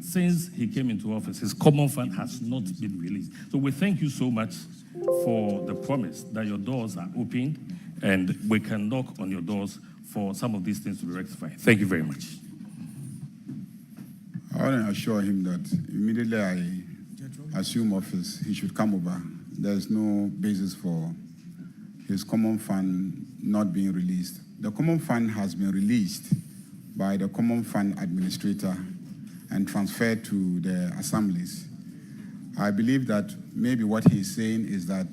since he came into office, his common fund has not been released. So we thank you so much for the promise that your doors are opened and we can knock on your doors for some of these things to be rectified. Thank you very much. I want to assure him that immediately I assume office, he should come over. There's no basis for his common fund not being released. The common fund has been released by the common fund administrator and transferred to the assemblies. I believe that maybe what he's saying is that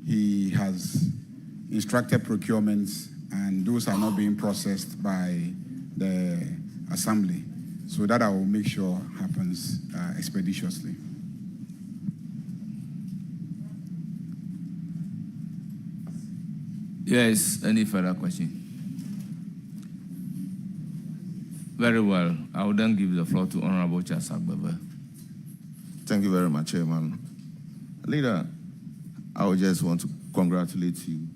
he has instructed procurements and those are not being processed by the assembly. So that I will make sure happens expeditiously. Yes, any further question? Very well. I will then give the floor to Honorable Chasagbebe. Thank you very much, Chairman. Leader, I would just want to congratulate you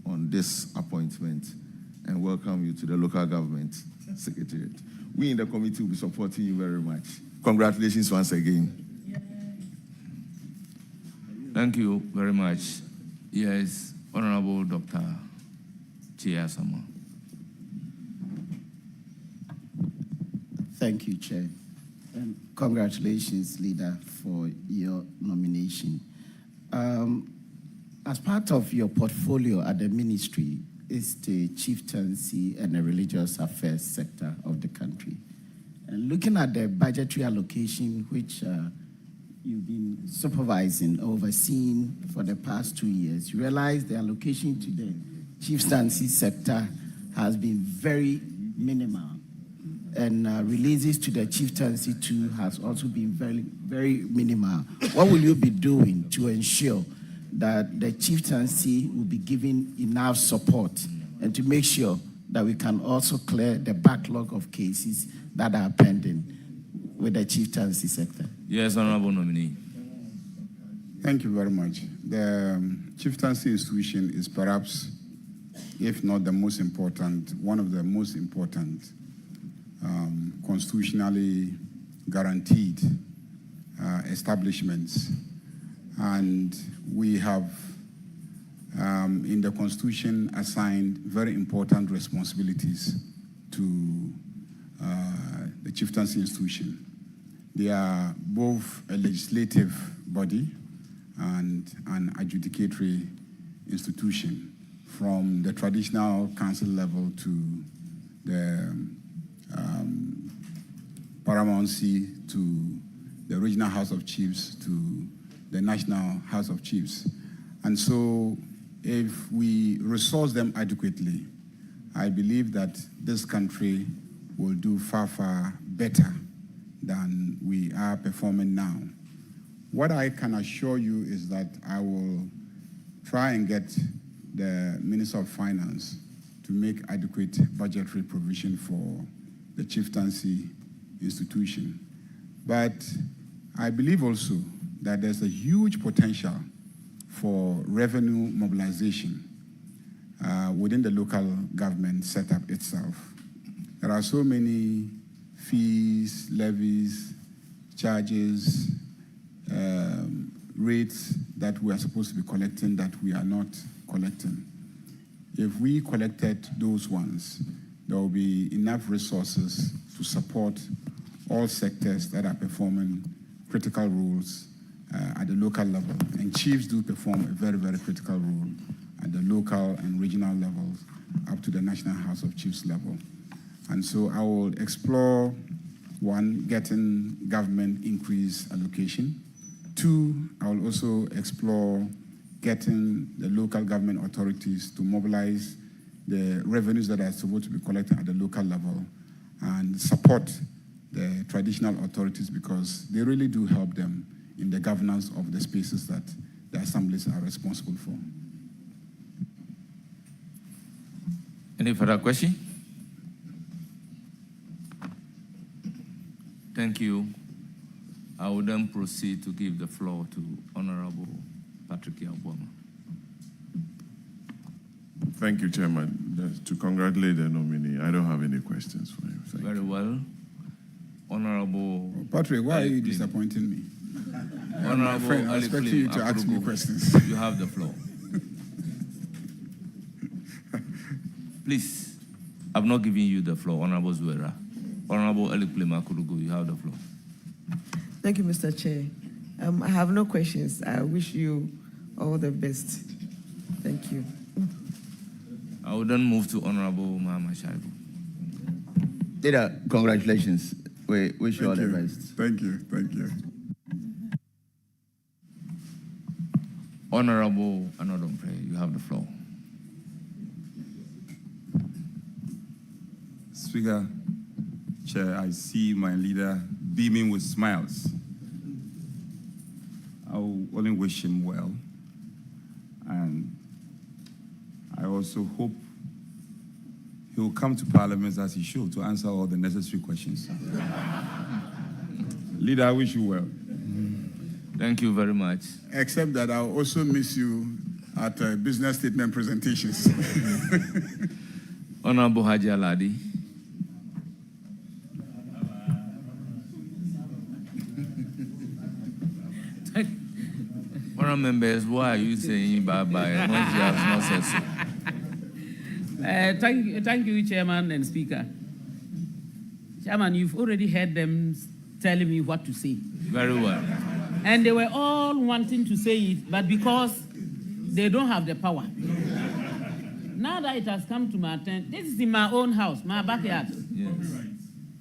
on this appointment and welcome you to the local government secretariat. We in the committee will be supporting you very much. Congratulations once again. Thank you very much. Yes, Honorable Dr. Chiasama. Thank you, Chair. And congratulations, Leader, for your nomination. As part of your portfolio at the ministry is the chieftaincy and the religious affairs sector of the country. And looking at the budgetary allocation, which you've been supervising, overseeing for the past 2 years, you realize the allocation to the chieftaincy sector has been very minimal. And releases to the chieftaincy too has also been very, very minimal. What will you be doing to ensure that the chieftaincy will be given enough support and to make sure that we can also clear the backlog of cases that are pending with the chieftaincy sector? Yes, Honorable Nominee. Thank you very much. The chieftaincy institution is perhaps, if not the most important, one of the most important constitutionally guaranteed establishments. And we have, in the Constitution, assigned very important responsibilities to the chieftaincy institution. They are both a legislative body and an adjudicatory institution, from the traditional council level to the paramountcy, to the regional House of Chiefs, to the National House of Chiefs. And so if we resource them adequately, I believe that this country will do far, far better than we are performing now. What I can assure you is that I will try and get the Minister of Finance to make adequate budgetary provision for the chieftaincy institution. But I believe also that there's a huge potential for revenue mobilization within the local government setup itself. There are so many fees, levies, charges, rates that we are supposed to be collecting that we are not collecting. If we collected those ones, there will be enough resources to support all sectors that are performing critical roles at the local level. And chiefs do perform a very, very critical role at the local and regional levels up to the National House of Chiefs level. And so I will explore, one, getting government increase allocation. Two, I will also explore getting the local government authorities to mobilize the revenues that are supposed to be collected at the local level and support the traditional authorities, because they really do help them in the governance of the spaces that the assemblies are responsible for. Any further question? Thank you. I will then proceed to give the floor to Honorable Patrick Yaboma. Thank you, Chairman. To congratulate the nominee, I don't have any questions for him. Thank Very you. well. Honorable Patrick, why are you Ali Klim. disappointing me? My Honorable friend, I Ali expect Klim you to ask me Akurugu, questions. You have the floor. Please, I've not given you the floor, Honorable Zuera. Honorable Ali Klim Akurugu, you have the floor. Thank you, Mr. Chair. I have no questions. I wish you all the best. Thank you. I will then move to Honorable Mahama Shaibu. Leader, congratulations. We wish you all the Thank you. best. Thank you. Thank you. Honorable Anodompe, you have the floor. Speaker, Chair, I see my leader beaming with smiles. I will only wish him well. And I also hope he will come to Parliament as he should to answer all the necessary questions. Leader, I wish you well. Thank you very much. Except that I'll also miss you at business statement presentations. Honorable Haji Aladi. Honorable members, why are you saying bye-bye? Not you have not said so. Thank you, Chairman and Speaker. Chairman, you've already heard them telling me what to say. Very well. And they were all wanting to say it, but because they don't have the power. Now that it has come to my attention, this is in my own house, my backyard. Yes.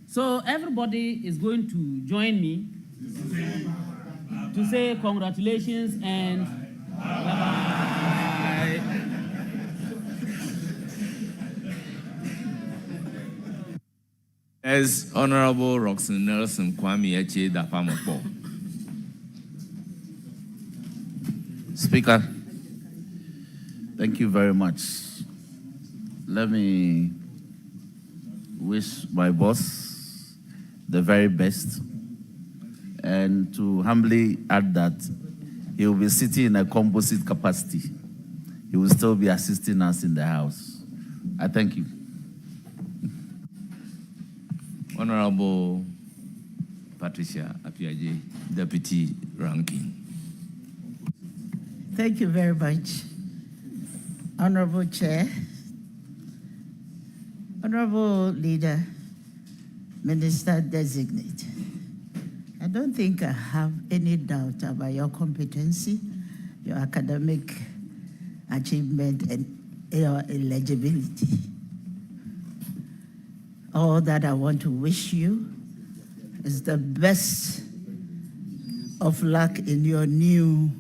So everybody is going to join me to say congratulations and bye-bye. As Honorable Roxanne Nelson Kwame Eche Dapamapo. Speaker, thank you very much. Let me wish my boss the very best and to humbly add that he will be sitting in a composite capacity. He will still be assisting us in the House. I thank you. Honorable Patricia Apiaje, Deputy Ranking. Thank you very much. Honorable Chair, Honorable Leader, Minister Designate, I don't think I have any doubt about your competency, your academic achievement, and your eligibility. All that I want to wish you is the best of luck in your new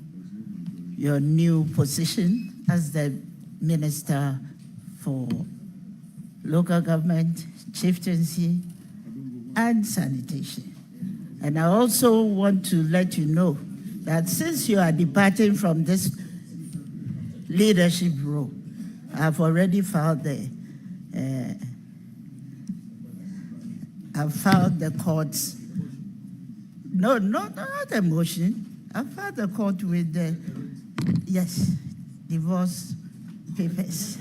position as the Minister for Local Government, Chieftaincy, and Sanitation. And I also want to let you know that since you are departing from this leadership role, I've already filed the court's, not a motion. I filed the court with the, yes, divorce papers.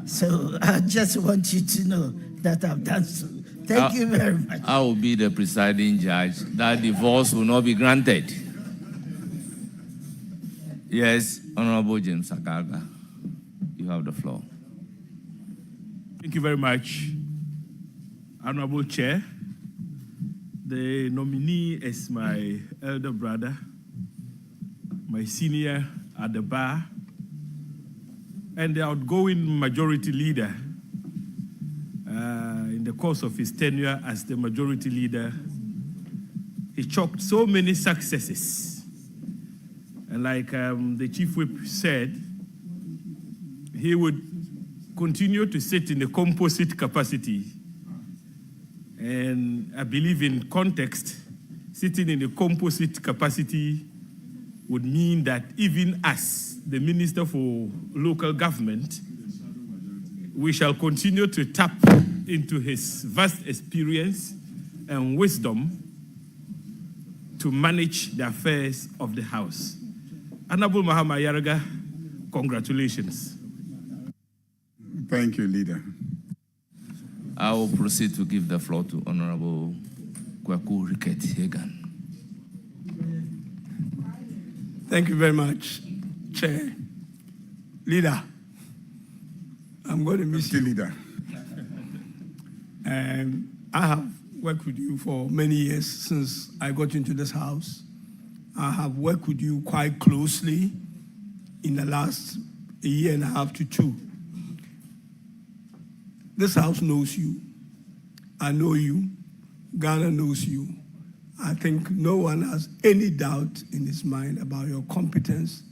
So I just want you to know that I've done so. Thank you very much. I will be the presiding judge. That divorce will not be granted. Yes, Honorable James Agaga, you have the floor. Thank you very much, Honorable Chair. The nominee is my elder brother, my senior at the bar, and the outgoing majority leader. In the course of his tenure as the majority leader, he chalked so many successes. And like the Chief Whip said, he would continue to sit in the composite capacity. And I believe in context, sitting in the composite capacity would mean that even as the Minister for Local Government, we shall continue to tap into his vast experience and wisdom to manage the affairs of the House. Honorable Mahama Yaraga, congratulations. Thank you, Leader. I will proceed to give the floor to Honorable Kwaku Ricket Hagan. Thank you very much, Chair. Leader, I'm going to miss you. Leader. And I have worked with you for many years since I got into this house. I have worked with you quite closely in the last year and a half to 2. This house knows you. I know you. Ghana knows you. I think no one has any doubt in his mind about your competence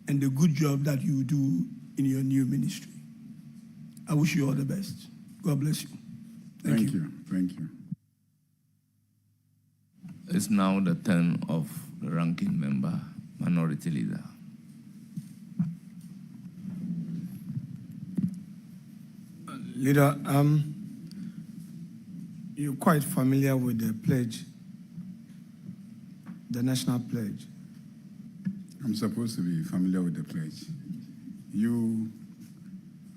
and the good job that you do in your new ministry. I wish you all the best. God bless you. Thank you. Thank you. It's now the turn of the ranking member, Minority Leader. Leader, you're quite familiar with the pledge, the national pledge. I'm supposed to be familiar with the pledge. You,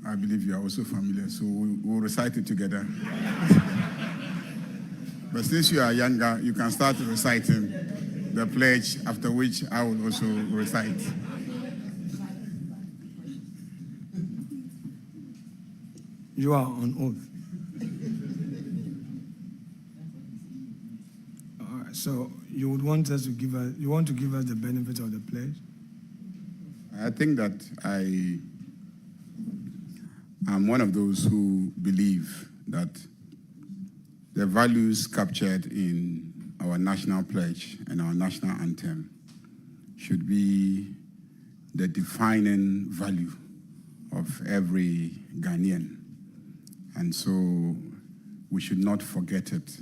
I believe you are also familiar, so we'll recite it together. But since you are younger, you can start reciting the pledge, after which I will also recite. You are on oath. All right, so you would want us to give us, you want to give us the benefit of the pledge? I think that I'm one of those who believe that the values captured in our national pledge and our national anthem should be the defining value of every Ghanaian. And so we should not forget it.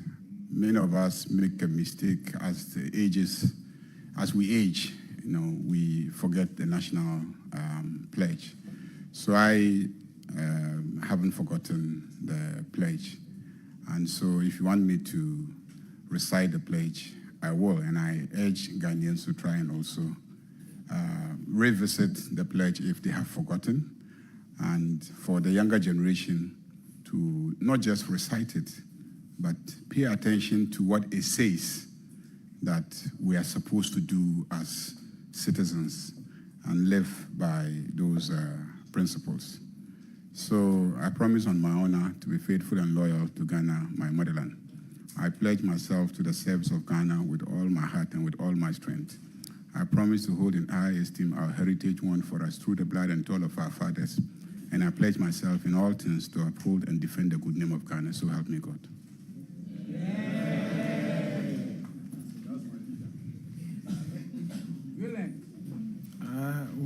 Many of us make a mistake as we age, we forget the national pledge. So I haven't forgotten the pledge. And so if you want me to recite the pledge, I will. And I urge Ghanaians to try and also revisit the pledge if they have forgotten. And for the younger generation to not just recite it, but pay attention to what it says that we are supposed to do as citizens and live by those principles. So I promise on my honor to be faithful and loyal to Ghana, my motherland. I pledge myself to the service of Ghana with all my heart and with all my strength. I promise to hold in high esteem our heritage won for us through the blood and toil of our fathers. And I pledge myself in all things to uphold and defend the good name of Ghana. So help me God.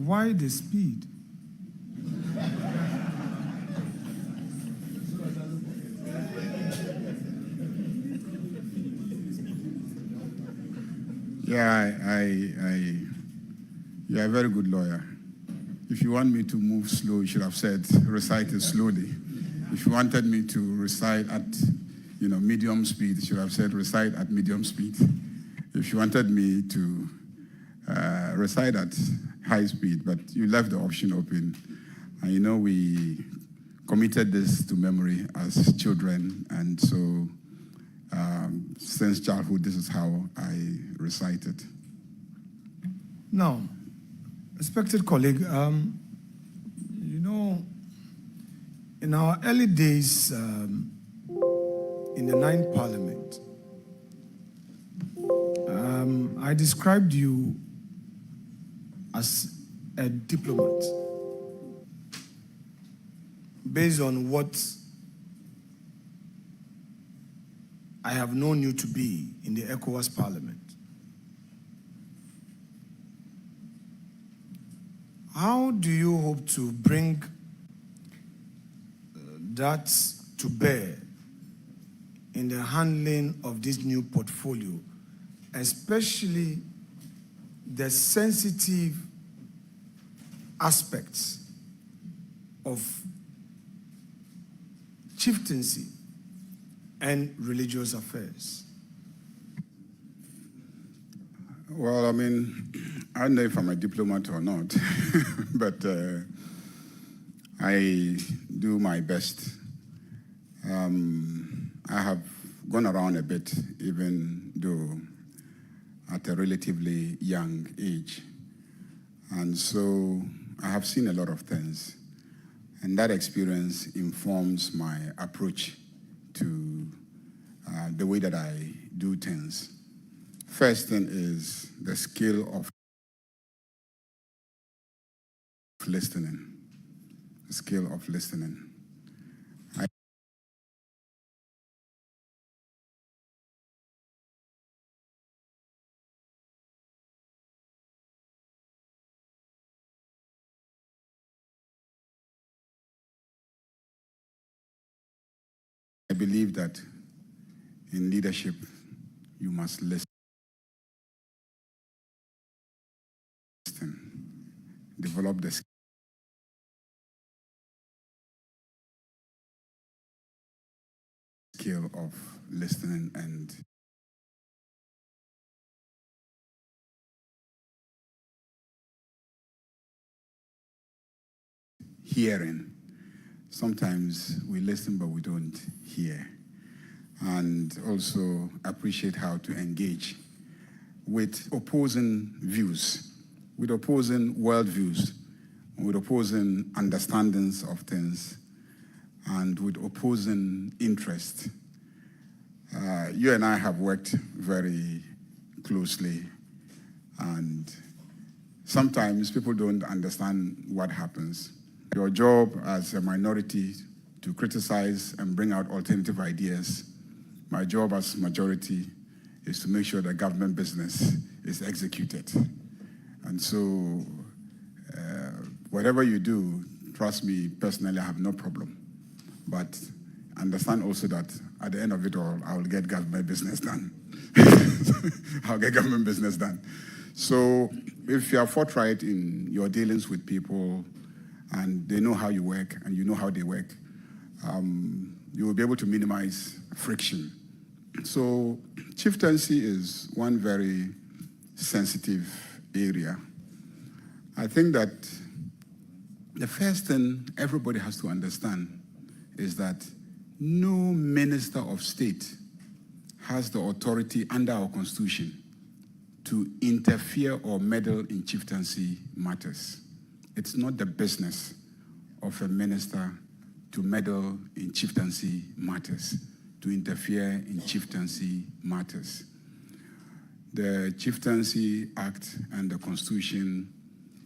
Why the speed? Yeah, you're a very good lawyer. If you want me to move slow, you should have said recite it slowly. If you wanted me to recite at medium speed, you should have said recite at medium speed. If you wanted me to recite at high speed, but you left the option open. And we committed this to memory as children, and so since childhood, this is how I recite it. Now, respected colleague, in our early days in the 9th Parliament, I described you as a diplomat based on what I have known you to be in the ECOWAS Parliament. How do you hope to bring that to bear in the handling of this new portfolio, especially the sensitive aspects of chieftaincy and religious affairs? Well, I don't know if I'm a diplomat or not, but I do my best. I have gone around a bit, even though at a relatively young age. And so I have seen a lot of things. And that experience informs my approach to the way that I do things. First thing is the skill of listening. The skill of listening. I believe that in leadership, you must listen, develop the skill of listening and hearing. Sometimes we listen, but we don't hear. And also appreciate how to engage with opposing views, with opposing worldviews, with opposing understandings of things, and with opposing interest. You and I have worked very closely, and sometimes people don't understand what happens. Your job as a minority to criticize and bring out alternative ideas. My job as majority is to make sure that government business is executed. And so whatever you do, trust me, personally, I have no problem. But understand also that at the end of it all, I will get government business done. I'll get government business done. So if you are forthright in your dealings with people and they know how you work and you know how they work, you will be able to minimize friction. So chieftaincy is one very sensitive area. I think that the first thing everybody has to understand is that no minister of state has the authority under our constitution to interfere or meddle in chieftaincy matters. It's not the business of a minister to meddle in chieftaincy matters, to interfere in chieftaincy matters. The Chieftaincy Act and the Constitution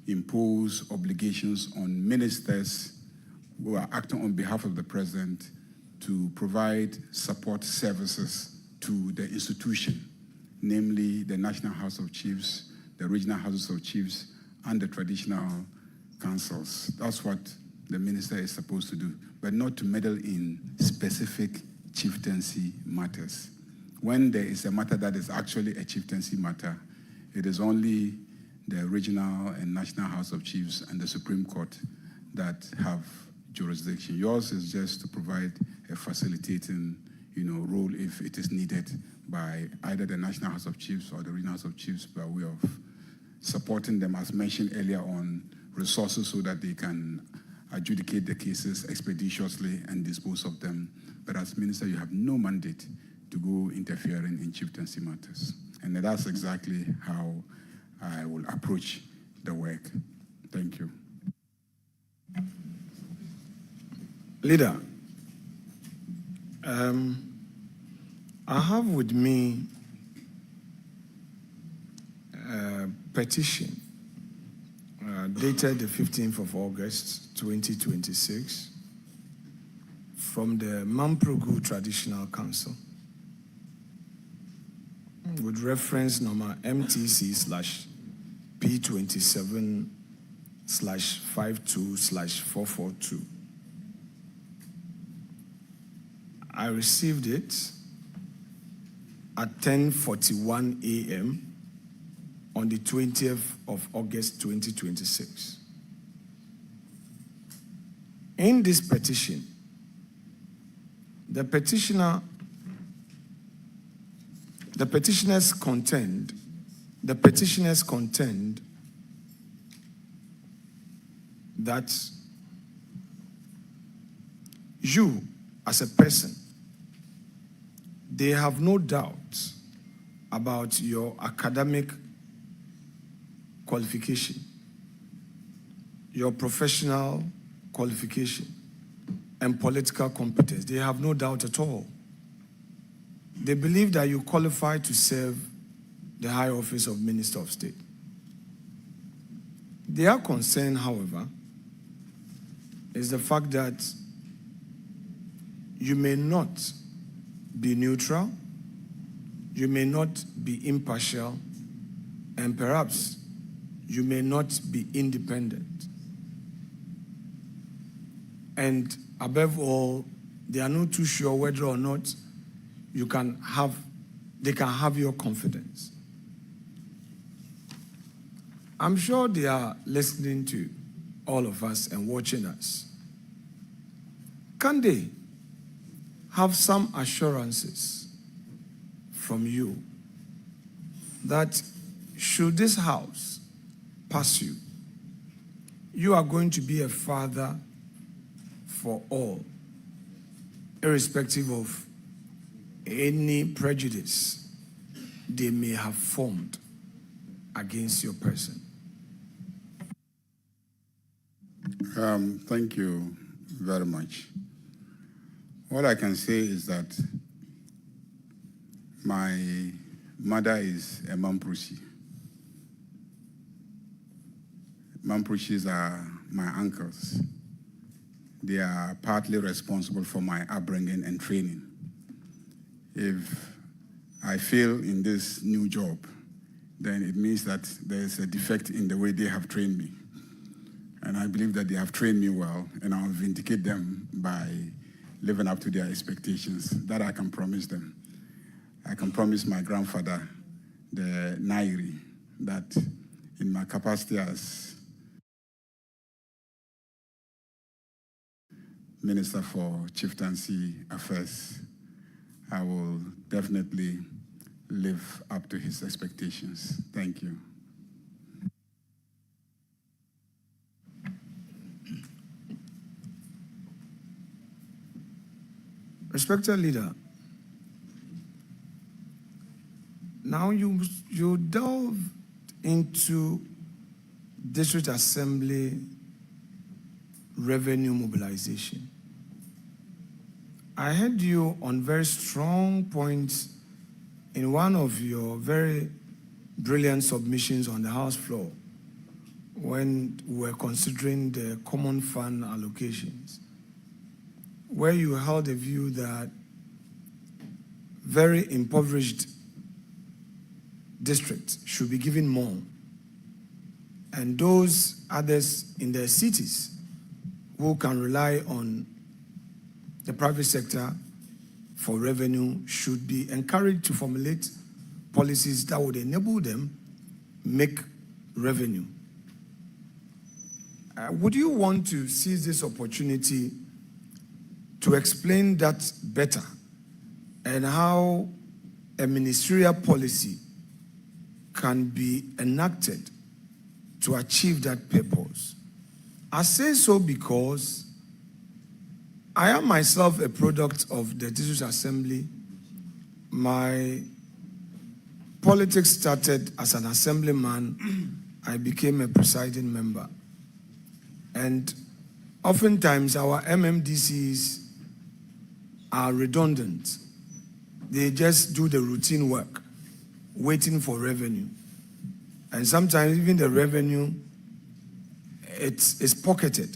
impose obligations on ministers who are acting on behalf of the president to provide support services to the institution, namely the National House of Chiefs, the Regional Houses of Chiefs, and the traditional councils. That's what the minister is supposed to do, but not to meddle in specific chieftaincy matters. When there is a matter that is actually a chieftaincy matter, it is only the Regional and National House of Chiefs and the Supreme Court that have jurisdiction. Yours is just to provide a facilitating, role if it is needed by either the National House of Chiefs or the Regional House of Chiefs by way of supporting them, as mentioned earlier on, resources so that they can adjudicate the cases expeditiously and dispose of them. But as minister, you have no mandate to go interfering in chieftaincy matters. And that's exactly how I will approach the work. Thank you. Leader, I have with me a petition dated the 15th of August, 2026, from the Mamprogu Traditional Council with reference number MTC/P27/52/442. I received it at 10:41 a.m. on the 20th of August, 2026. In this petition, the petitioners contend that you, as a person, they have no doubt about your academic qualification, your professional qualification, and political competence. They have no doubt at all. They believe that you qualify to serve the high office of Minister of State. Their concern, however, is the fact that you may not be neutral, you may not be impartial, and perhaps you may not be independent. And above all, they are not too sure whether or not they can have your confidence. I'm sure they are listening to all of us and watching us. Can they have some assurances from you that should this house pass you, you are going to be a father for all, irrespective of any prejudice they may have formed against your person? Thank you very much. What I can say is that my mother is a Mamprushi. Mamprushis are my uncles. They are partly responsible for my upbringing and training. If I fail in this new job, then it means that there's a defect in the way they have trained me. And I believe that they have trained me well, and I'll vindicate them by living up to their expectations. That I can promise them. I can promise my grandfather, the Nairi, that in my capacity as Minister for Chieftaincy Affairs, I will definitely live up to his expectations. Thank you. Respected leader, now you delve into District Assembly revenue mobilization. I heard you on very strong points in one of your very brilliant submissions on the House floor when we were considering the common fund allocations, where you held a view that very impoverished districts should be given more, and those others in their cities who can rely on the private sector for revenue should be encouraged to formulate policies that would enable them make revenue. Would you want to seize this opportunity to explain that better and how a ministerial policy can be enacted to achieve that purpose? I say so because I am myself a product of the District Assembly. My politics started as an assemblyman. I became a presiding member. And oftentimes our MMDCs are redundant. They just do the routine work, waiting for revenue. And sometimes even the revenue, it's pocketed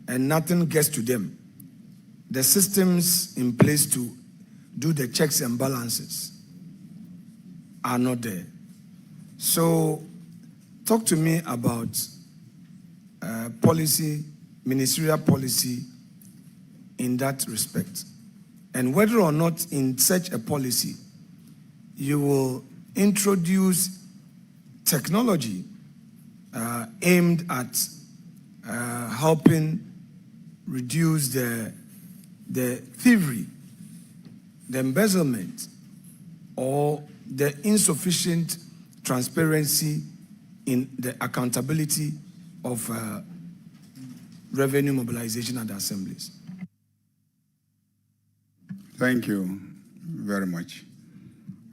and nothing gets to them. The systems in place to do the checks and balances are not there. So talk to me about policy, ministerial policy in that respect, and whether or not in such a policy you will introduce technology aimed at helping reduce the thievery, the embezzlement, or the insufficient transparency in the accountability of revenue mobilization at the assemblies. Thank you very much.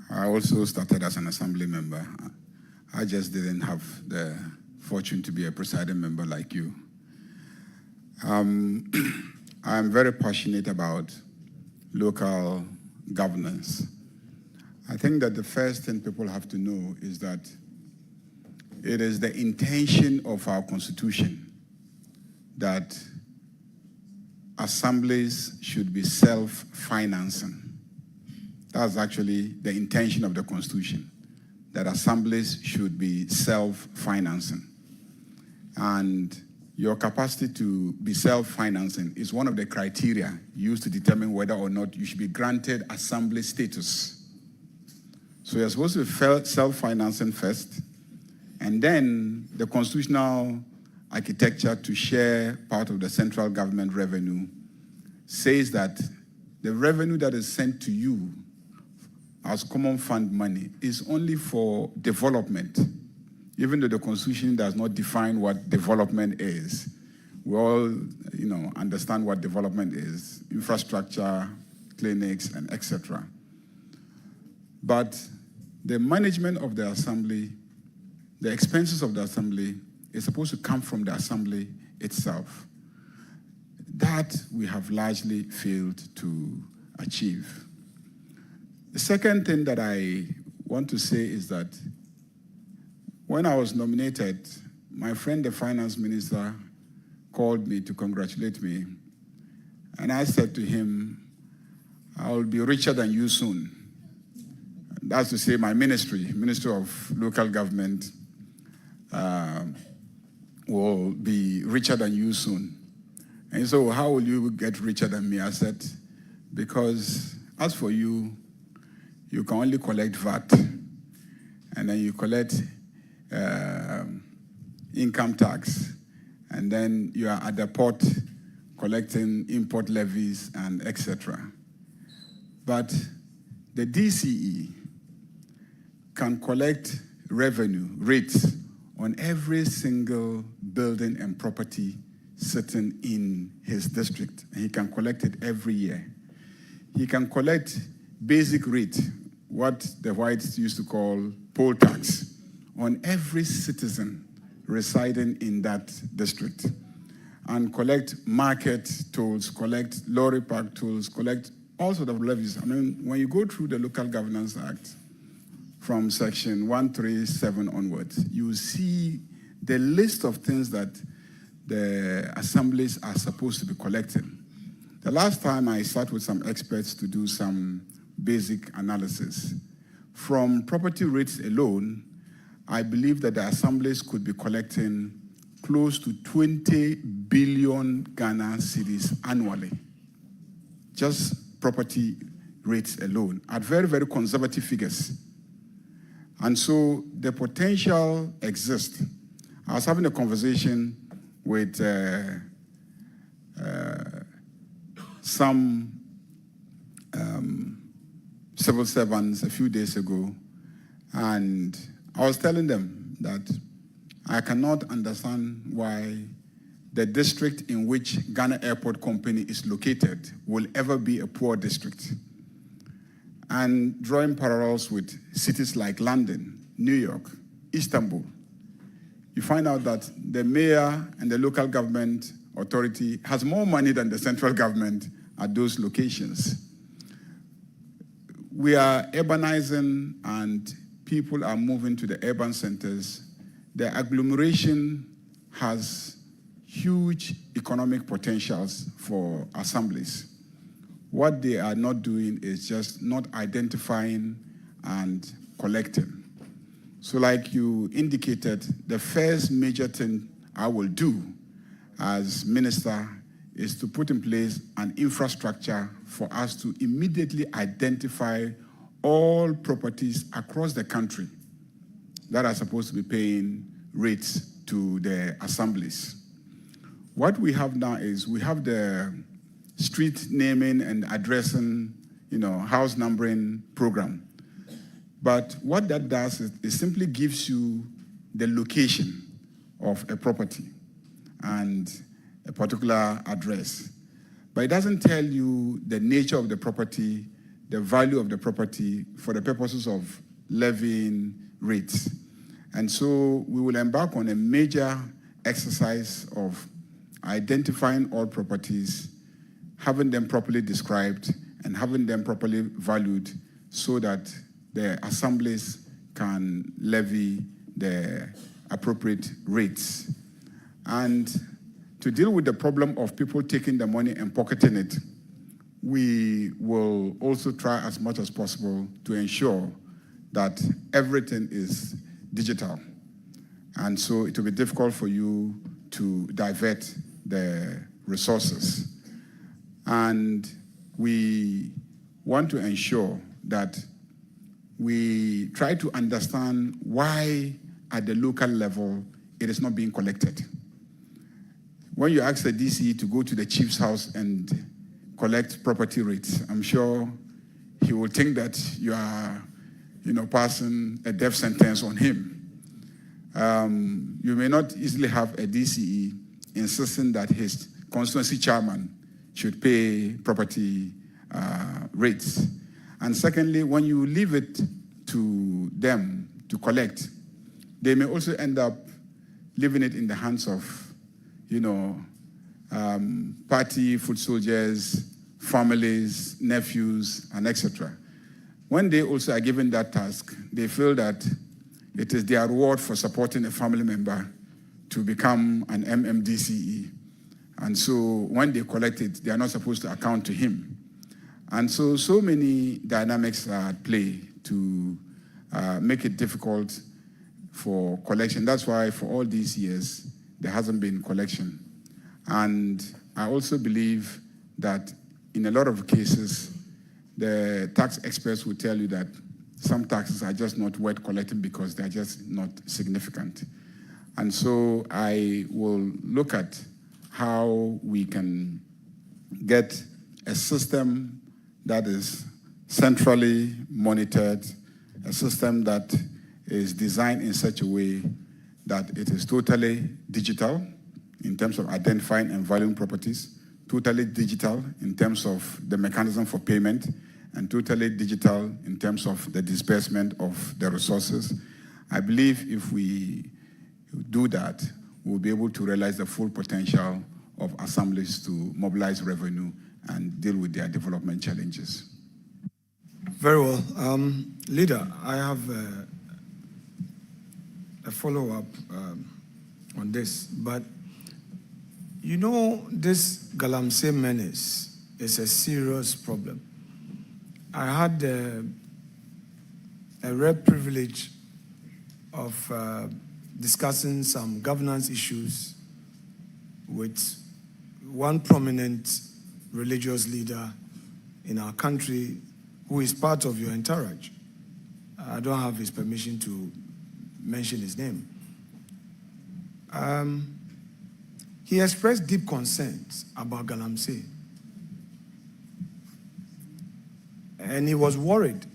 I also started as an assembly member. I just didn't have the fortune to be a presiding member like you. I'm very passionate about local governance. I think that the first thing people have to know is that it is the intention of our Constitution that assemblies should be self-financing. That's actually the intention of the Constitution, that assemblies should be self-financing. And your capacity to be self-financing is one of the criteria used to determine whether or not you should be granted assembly status. So you're supposed to be self-financing first, and then the constitutional architecture to share part of the central government revenue says that the revenue that is sent to you as common fund money is only for development, even though the Constitution does not define what development is. We all, understand what development is: infrastructure, clinics, and etc. But the management of the assembly, the expenses of the assembly, is supposed to come from the assembly itself. That we have largely failed to achieve. The second thing that I want to say is that when I was nominated, my friend, the finance minister, called me to congratulate me. And I said to him, I will be richer than you soon. That's to say my Ministry of Local Government, will be richer than you soon. And so how will you get richer than me? I said, because as for you, you can only collect VAT, and then you collect income tax, and then you are at the port collecting import levies and etc. But the DCE can collect revenue rates on every single building and property sitting in his district, and he can collect it every year. He can collect basic rate, what the whites used to call poll tax, on every citizen residing in that district, and collect market tolls, collect lorry park tolls, collect all sorts of levies. I mean, when you go through the Local Governance Act, from section 137 onwards, you see the list of things that the assemblies are supposed to be collecting. The last time I sat with some experts to do some basic analysis, from property rates alone, I believe that the assemblies could be collecting close to 20 billion Ghana cedis annually. Just property rates alone, at very, very conservative figures. And so the potential exists. I was having a conversation with some civil servants a few days ago, and I was telling them that I cannot understand why the district in which Ghana Airport Company is located will ever be a poor district. And drawing parallels with cities like London, New York, Istanbul, you find out that the mayor and the local government authority has more money than the central government at those locations. We are urbanizing and people are moving to the urban centers. The agglomeration has huge economic potentials for assemblies. What they are not doing is just not identifying and collecting. So like you indicated, the first major thing I will do as minister is to put in place an infrastructure for us to immediately identify all properties across the country that are supposed to be paying rates to the assemblies. What we have now is we have the street naming and addressing, house numbering program. But what that does is it simply gives you the location of a property and a particular address. But it doesn't tell you the nature of the property, the value of the property for the purposes of levying rates. And so we will embark on a major exercise of identifying all properties, having them properly described, and having them properly valued so that the assemblies can levy the appropriate rates. And to deal with the problem of people taking the money and pocketing it, we will also try as much as possible to ensure that everything is digital. And so it will be difficult for you to divert the resources. And we want to ensure that we try to understand why at the local level it is not being collected. When you ask the DCE to go to the chief's house and collect property rates, I'm sure he will think that you are, passing a death sentence on him. You may not easily have a DCE insisting that his constituency chairman should pay property rates. And secondly, when you leave it to them to collect, they may also end up leaving it in the hands of, party foot soldiers, families, nephews, and etc. When they also are given that task, they feel that it is their reward for supporting a family member to become an MMDCE. And so when they collect it, they are not supposed to account to him. And so many dynamics are at play to make it difficult for collection. That's why for all these years, there hasn't been collection. And I also believe that in a lot of cases, the tax experts will tell you that some taxes are just not worth collecting because they're just not significant. And so I will look at how we can get a system that is centrally monitored, a system that is designed in such a way that it is totally digital in terms of identifying and valuing properties, totally digital in terms of the mechanism for payment, and totally digital in terms of the disbursement of the resources. I believe if we do that, we'll be able to realize the full potential of assemblies to mobilize revenue and deal with their development challenges. Very well. Leader, I have a follow-up on this, but this Galamsey menace is a serious problem. I had a rare privilege of discussing some governance issues with one prominent religious leader in our country who is part of your entourage. I don't have his permission to mention his name. He expressed deep concerns about Galamsey. And he was worried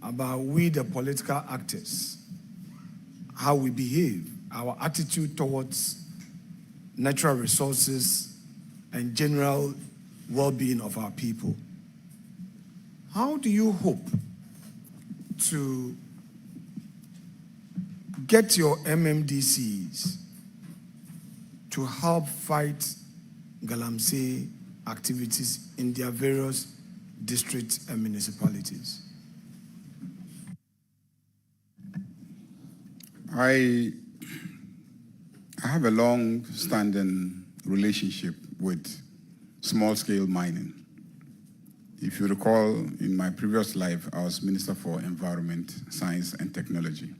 about we, the political actors, how we behave, our attitude towards natural resources and general well-being of our people. How do you hope to get your MMDCs to help fight Galamsey activities in their various districts and municipalities? I have a long-standing relationship with small-scale mining. If you recall, in my previous life, I was Minister for Environment, Science, and Technology.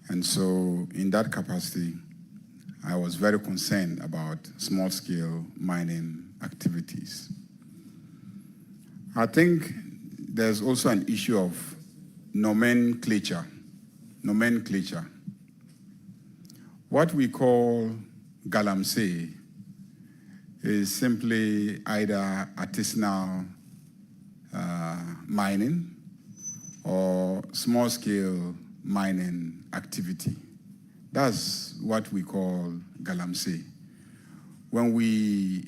And so in that capacity, I was very concerned about small-scale mining activities. I think there's also an issue of nomenclature. What we call Galamsey is simply either artisanal mining or small-scale mining activity. That's what we call Galamsey. When we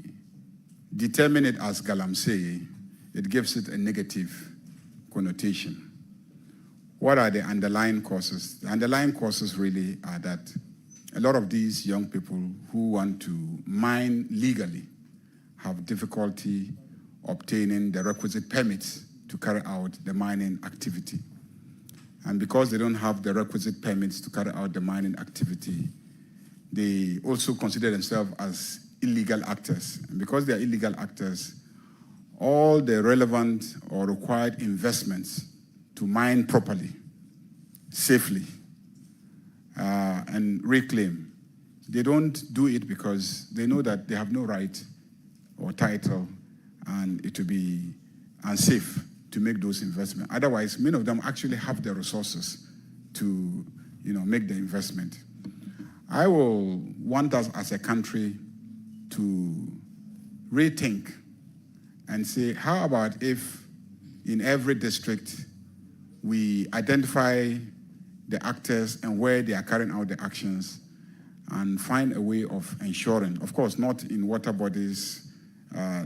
determine it as Galamsey, it gives it a negative connotation. What are the underlying causes? The underlying causes really are that a lot of these young people who want to mine legally have difficulty obtaining the requisite permits to carry out the mining activity. And because they don't have the requisite permits to carry out the mining activity, they also consider themselves as illegal actors. And because they are illegal actors, all the relevant or required investments to mine properly, safely, and reclaim, they don't do it because they know that they have no right or title, and it will be unsafe to make those investments. Otherwise, many of them actually have the resources to, make the investment. I will want us as a country to rethink and say, how about if in every district we identify the actors and where they are carrying out the actions and find a way of ensuring, of course, not in water bodies,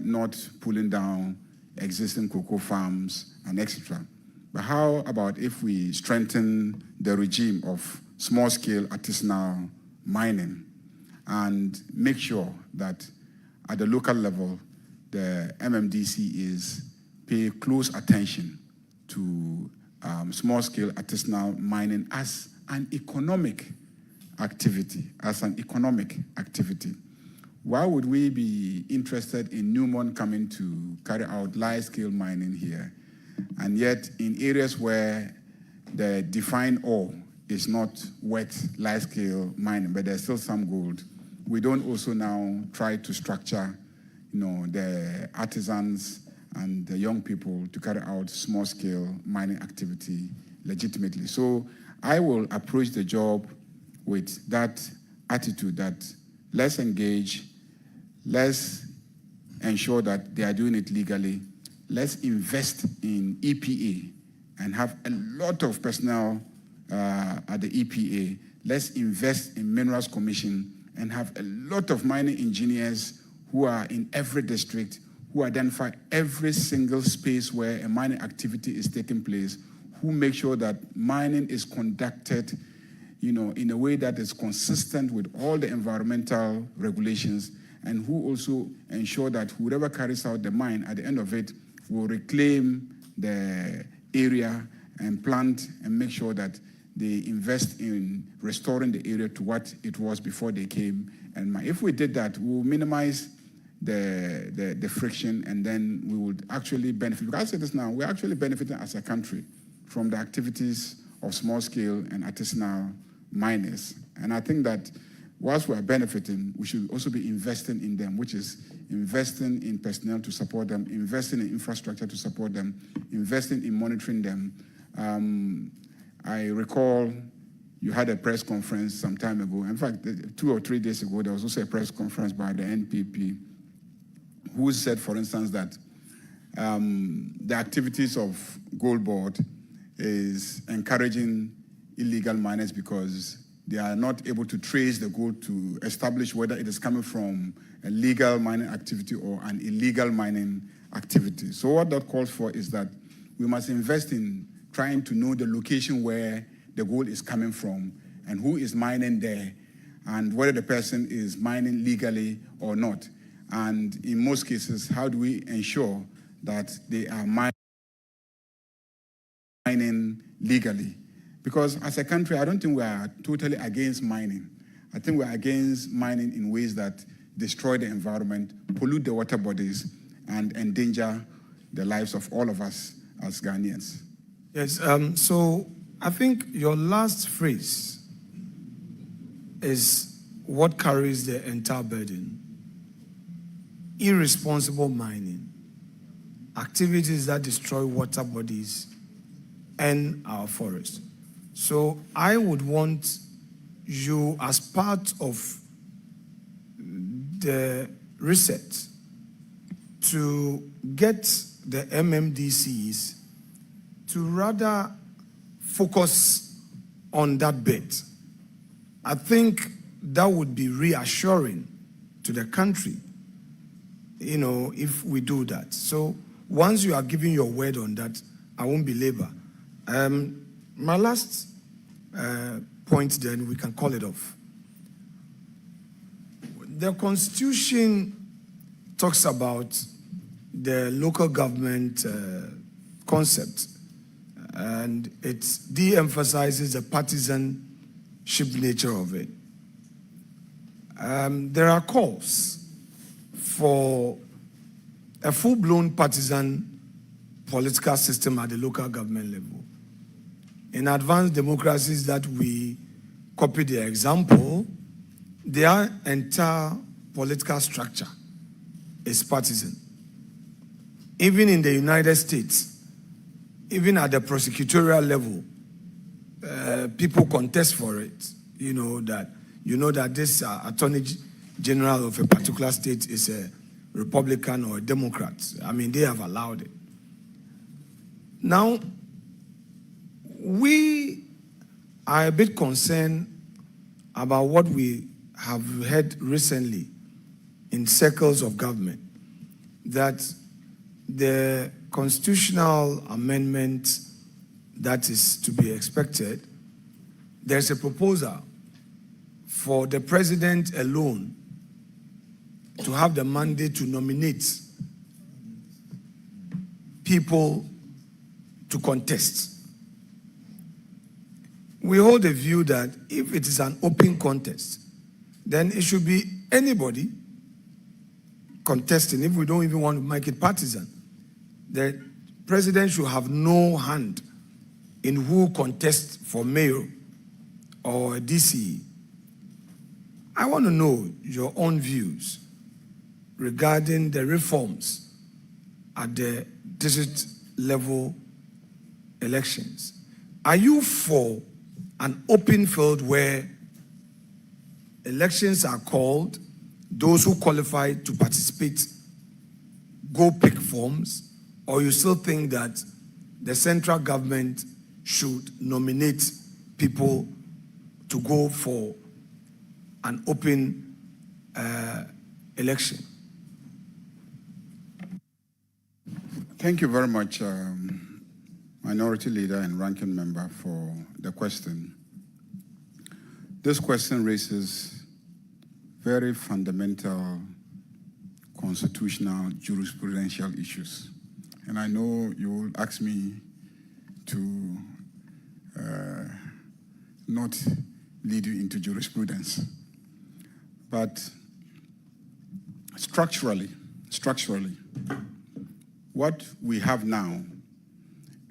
not pulling down existing cocoa farms and etc. But how about if we strengthen the regime of small-scale artisanal mining and make sure that at the local level, the MMDCs pay close attention to small-scale artisanal mining as an economic activity, Why would we be interested in Newmont coming to carry out large-scale mining here, and yet in areas where the defined ore is not worth large-scale mining, but there's still some gold, we don't also now try to structure, the artisans and the young people to carry out small-scale mining activity legitimately. So I will approach the job with that attitude that let's engage, let's ensure that they are doing it legally, let's invest in EPA and have a lot of personnel at the EPA, let's invest in Minerals Commission and have a lot of mining engineers who are in every district, who identify every single space where a mining activity is taking place, who make sure that mining is conducted in a way that is consistent with all the environmental regulations, and who also ensure that whoever carries out the mine, at the end of it, will reclaim the area and plant and make sure that they invest in restoring the area to what it was before they came. And if we did that, we'll minimize the friction, and then we would actually benefit. Because I say this now, we're actually benefiting as a country from the activities of small-scale and artisanal miners. And I think that whilst we're benefiting, we should also be investing in them, which is investing in personnel to support them, investing in infrastructure to support them, investing in monitoring them. I recall you had a press conference some time ago. In fact, 2 or 3 days ago, there was also a press conference by the NPP who said, for instance, that the activities of Gold Board is encouraging illegal miners because they are not able to trace the gold to establish whether it is coming from a legal mining activity or an illegal mining activity. So what that calls for is that we must invest in trying to know the location where the gold is coming from and who is mining there and whether the person is mining legally or not. And in most cases, how do we ensure that they are mining legally? Because as a country, I don't think we are totally against mining. I think we're against mining in ways that destroy the environment, pollute the water bodies, and endanger the lives of all of us as Ghanaians. Yes, so I think your last phrase is what carries the entire burden. Irresponsible mining, activities that destroy water bodies and our forests. So I would want you, as part of the reset, to get the MMDCs to rather focus on that bit. I think that would be reassuring to the country, if we do that. So once you are giving your word on that, I won't belabor. My last point, then we can call it off. The Constitution talks about the local government concept, and it de-emphasizes the partisanship nature of it. There are calls for a full-blown partisan political system at the local government level. In advanced democracies that we copy their example, their entire political structure is partisan. Even in the United States, even at the prosecutorial level, people contest for it. You know that this attorney general of a particular state is a Republican or a Democrat. I mean, they have allowed it. Now, we are a bit concerned about what we have heard recently in circles of government, that the constitutional amendment that is to be expected, there's a proposal for the president alone to have the mandate to nominate people to contest. We hold a view that if it is an open contest, then it should be anybody contesting. If we don't even want to make it partisan, the president should have no hand in who contests for mayor or a DCE. I want to know your own views regarding the reforms at the district level elections. Are you for an open field where elections are called, those who qualify to participate go pick forms, or you still think that the central government should nominate people to go for an open election? Thank you very much, Minority Leader and Ranking Member, for the question. This question raises very fundamental constitutional jurisprudential issues. And I know you will ask me to not lead you into jurisprudence. But structurally, what we have now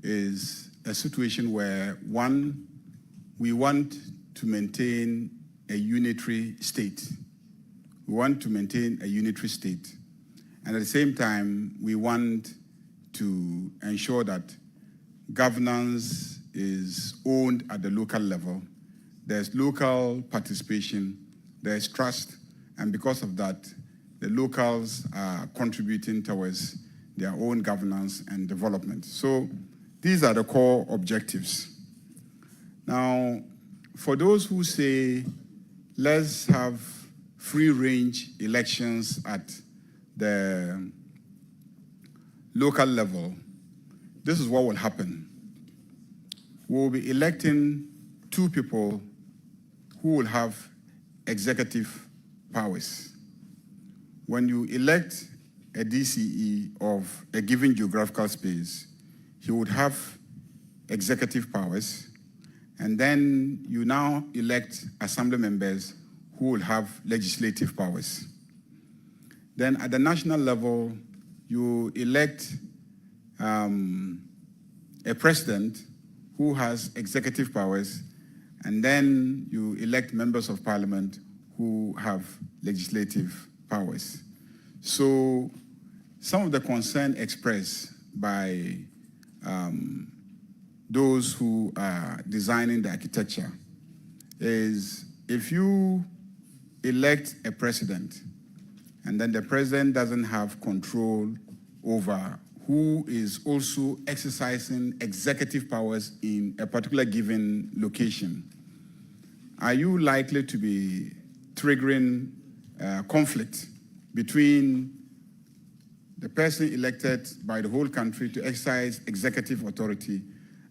is a situation where, one, we want to maintain a unitary state. We want to maintain a unitary state. And at the same time, we want to ensure that governance is owned at the local level. There's local participation, there's trust, and because of that, the locals are contributing towards their own governance and development. So these are the core objectives. Now, for those who say, let's have free-range elections at the local level, this is what will happen. We'll be electing two people who will have executive powers. When you elect a DCE of a given geographical space, he would have executive powers, and then you now elect assembly members who will have legislative powers. Then at the national level, you elect a president who has executive powers, and then you elect members of parliament who have legislative powers. So some of the concern expressed by those who are designing the architecture is, if you elect a president and then the president doesn't have control over who is also exercising executive powers in a particular given location, are you likely to be triggering conflict between the person elected by the whole country to exercise executive authority,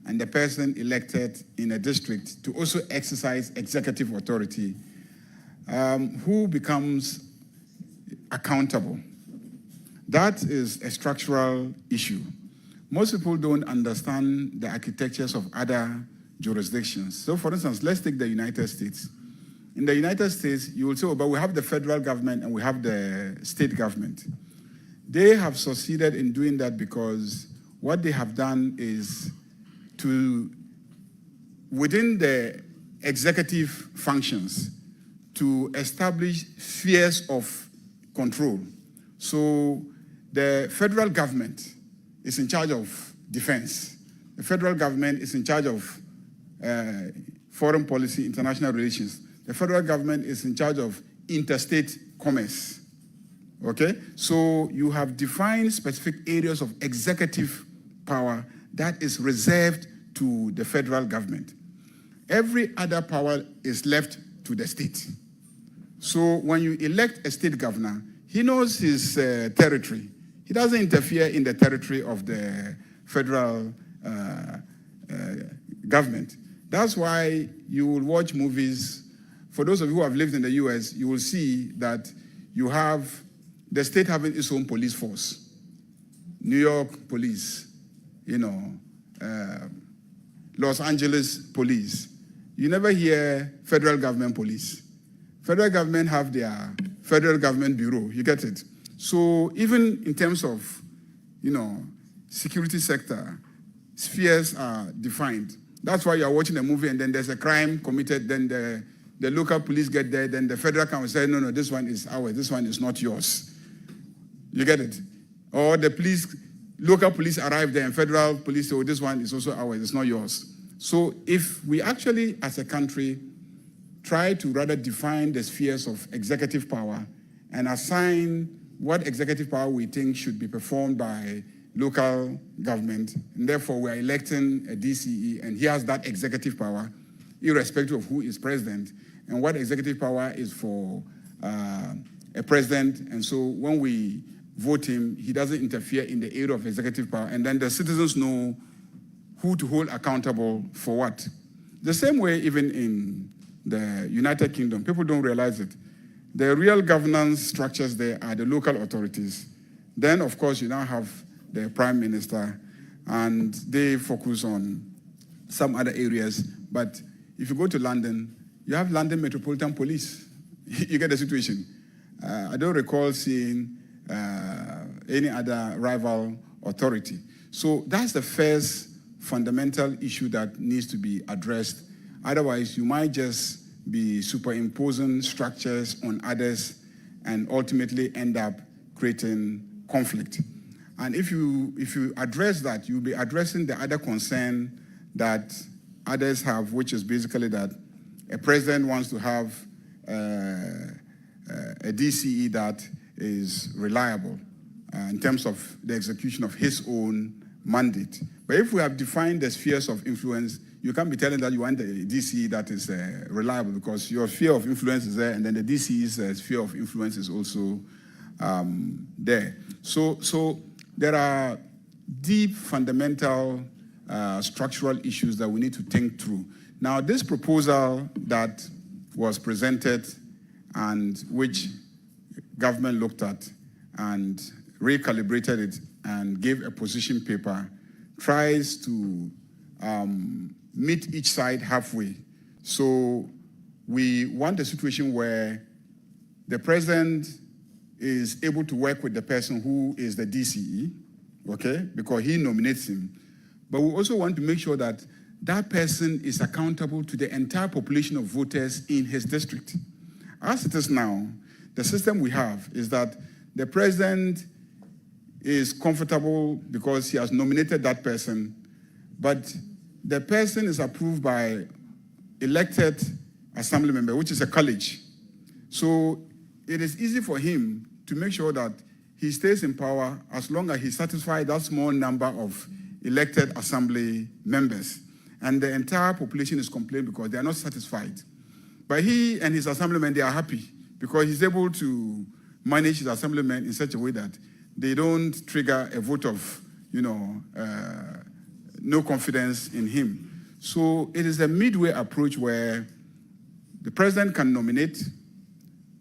and the person elected in a district to also exercise executive authority, who becomes accountable? That is a structural issue. Most people don't understand the architectures of other jurisdictions. So for instance, let's take the United States. In the United States, you will say, oh, but we have the federal government and we have the state government. They have succeeded in doing that because what they have done is to, within the executive functions, to establish spheres of control. So the federal government is in charge of defense. The federal government is in charge of foreign policy, international relations. The federal government is in charge of interstate commerce. Okay? So you have defined specific areas of executive power that is reserved to the federal government. Every other power is left to the state. So when you elect a state governor, he knows his territory. He doesn't interfere in the territory of the federal government. That's why you will watch movies. For those of you who have lived in the US, you will see that you have the state having its own police force. New York police, Los Angeles police. You never hear federal government police. Federal government have their federal government bureau, you get it? So even in terms of, security sector, spheres are defined. That's why you're watching a movie and then there's a crime committed, then the local police get there, then the federal council say, no, this one is ours, this one is not yours. You get it? Or the local police arrive there and federal police say, oh, this one is also ours, it's not yours. So if we actually, as a country, try to rather define the spheres of executive power and assign what executive power we think should be performed by local government, and therefore we're electing a DCE, and he has that executive power, irrespective of who is president, and what executive power is for a president, and so when we vote him, he doesn't interfere in the area of executive power, and then the citizens know who to hold accountable for what. The same way even in the United Kingdom, people don't realize it. The real governance structures there are the local authorities. Then, of course, you now have the prime minister, and they focus on some other areas. But if you go to London, you have London Metropolitan Police. You get the situation. I don't recall seeing any other rival authority. So that's the first fundamental issue that needs to be addressed. Otherwise, you might just be superimposing structures on others and ultimately end up creating conflict. And if you address that, you'll be addressing the other concern that others have, which is basically that a president wants to have a DCE that is reliable in terms of the execution of his own mandate. But if we have defined the spheres of influence, you can't be telling that you want a DCE that is reliable, because your sphere of influence is there, and then the DCE's sphere of influence is also there. So there are deep, fundamental, structural issues that we need to think through. Now, this proposal that was presented and which government looked at and recalibrated it and gave a position paper tries to meet each side halfway. So we want a situation where the president is able to work with the person who is the DCE, okay, because he nominates him. But we also want to make sure that that person is accountable to the entire population of voters in his district. As it is now, the system we have is that the president is comfortable because he has nominated that person, but the person is approved by elected assembly member, which is a college. So it is easy for him to make sure that he stays in power as long as he satisfies that small number of elected assembly members. And the entire population is complaining because they are not satisfied. But he and his assemblymen, they are happy because he's able to manage his assemblymen in such a way that they don't trigger a vote of, no confidence in him. So it is a midway approach where the president can nominate,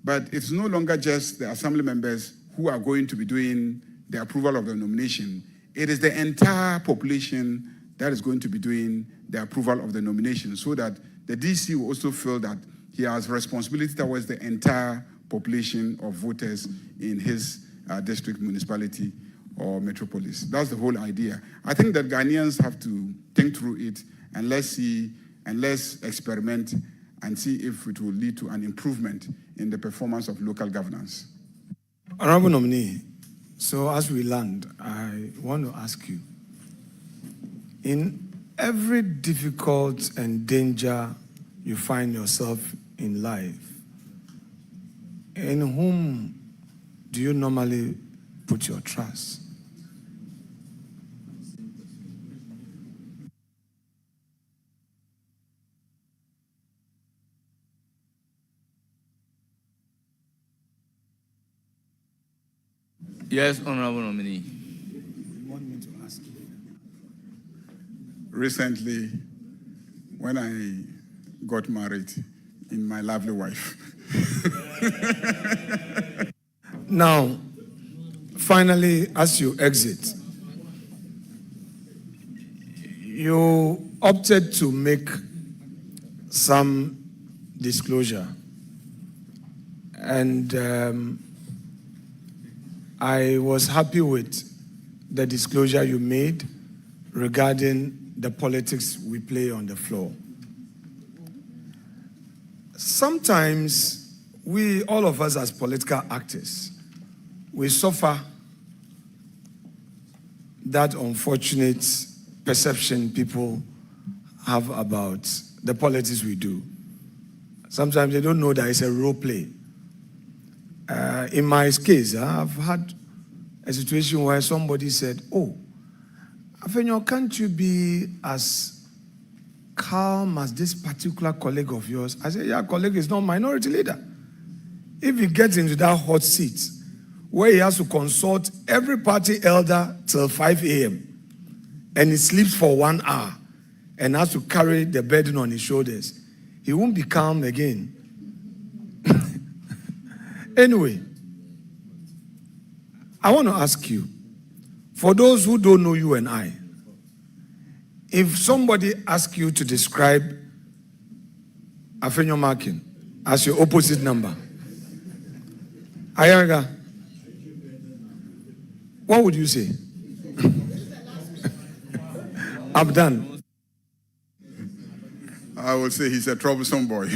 but it's no longer just the assembly members who are going to be doing the approval of the nomination. It is the entire population that is going to be doing the approval of the nomination, so that the DC will also feel that he has responsibility towards the entire population of voters in his district, municipality, or metropolis. That's the whole idea. I think that Ghanaians have to think through it, and let's see, and let's experiment and see if it will lead to an improvement in the performance of local governance. Honorable nominee, so as we land, I want to ask you, in every difficult and danger you find yourself in life, in whom do you normally put your trust? Yes, honorable nominee. You want me to ask you? Recently, when I got married in my lovely wife. Now, finally, as you exit, you opted to make some disclosure. And I was happy with the disclosure you made regarding the politics we play on the floor. Sometimes we, all of us as political actors, we suffer that unfortunate perception people have about the politics we do. Sometimes they don't know that it's a role play. In my case, I've had a situation where somebody said, "Oh, Afenyo, can't you be as calm as this particular colleague of yours?" I said, "Yeah, colleague is not minority leader. If he gets into that hot seat where he has to consult every party elder till 5 a.m. and he sleeps for 1 hour and has to carry the burden on his shoulders, he won't be calm again." Anyway, I want to ask you, for those who don't know you and I, if somebody asks you to describe Afenyo Markin as your opposite number, Ayaga, what would you say? I'm done. I would say he's a troublesome boy.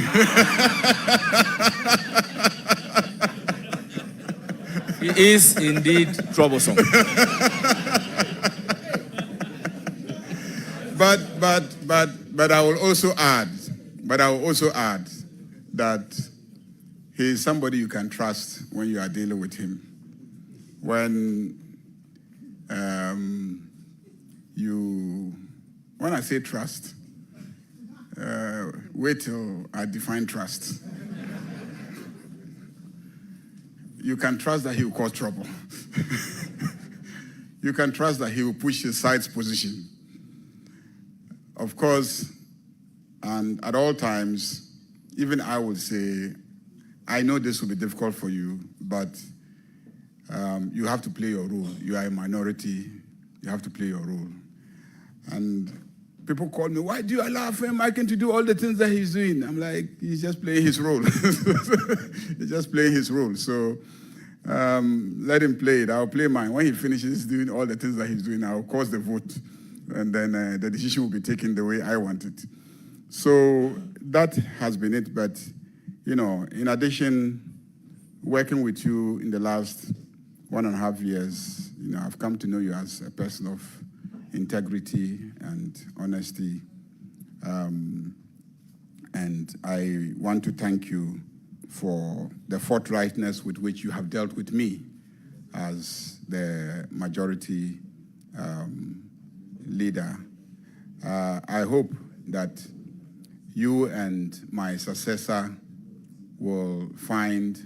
He is indeed troublesome. But I will also add that he is somebody you can trust when you are dealing with him. When I say trust, wait till I define trust. You can trust that he will cause trouble. You can trust that he will push his side's position. Of course, and at all times, even I would say, I know this will be difficult for you, but you have to play your role. You are a minority. You have to play your role. And people call me, "Why do you allow Markin to do all the things that he's doing?" I'm like, he's just playing his role. He's just playing his role. So let him play it. I'll play mine. When he finishes doing all the things that he's doing, I'll cause the vote. And then the decision will be taken the way I want it. So that has been it. But, in addition, working with you in the last 1.5 years, I've come to know you as a person of integrity and honesty. And I want to thank you for the forthrightness with which you have dealt with me as the majority leader. I hope that you and my successor will find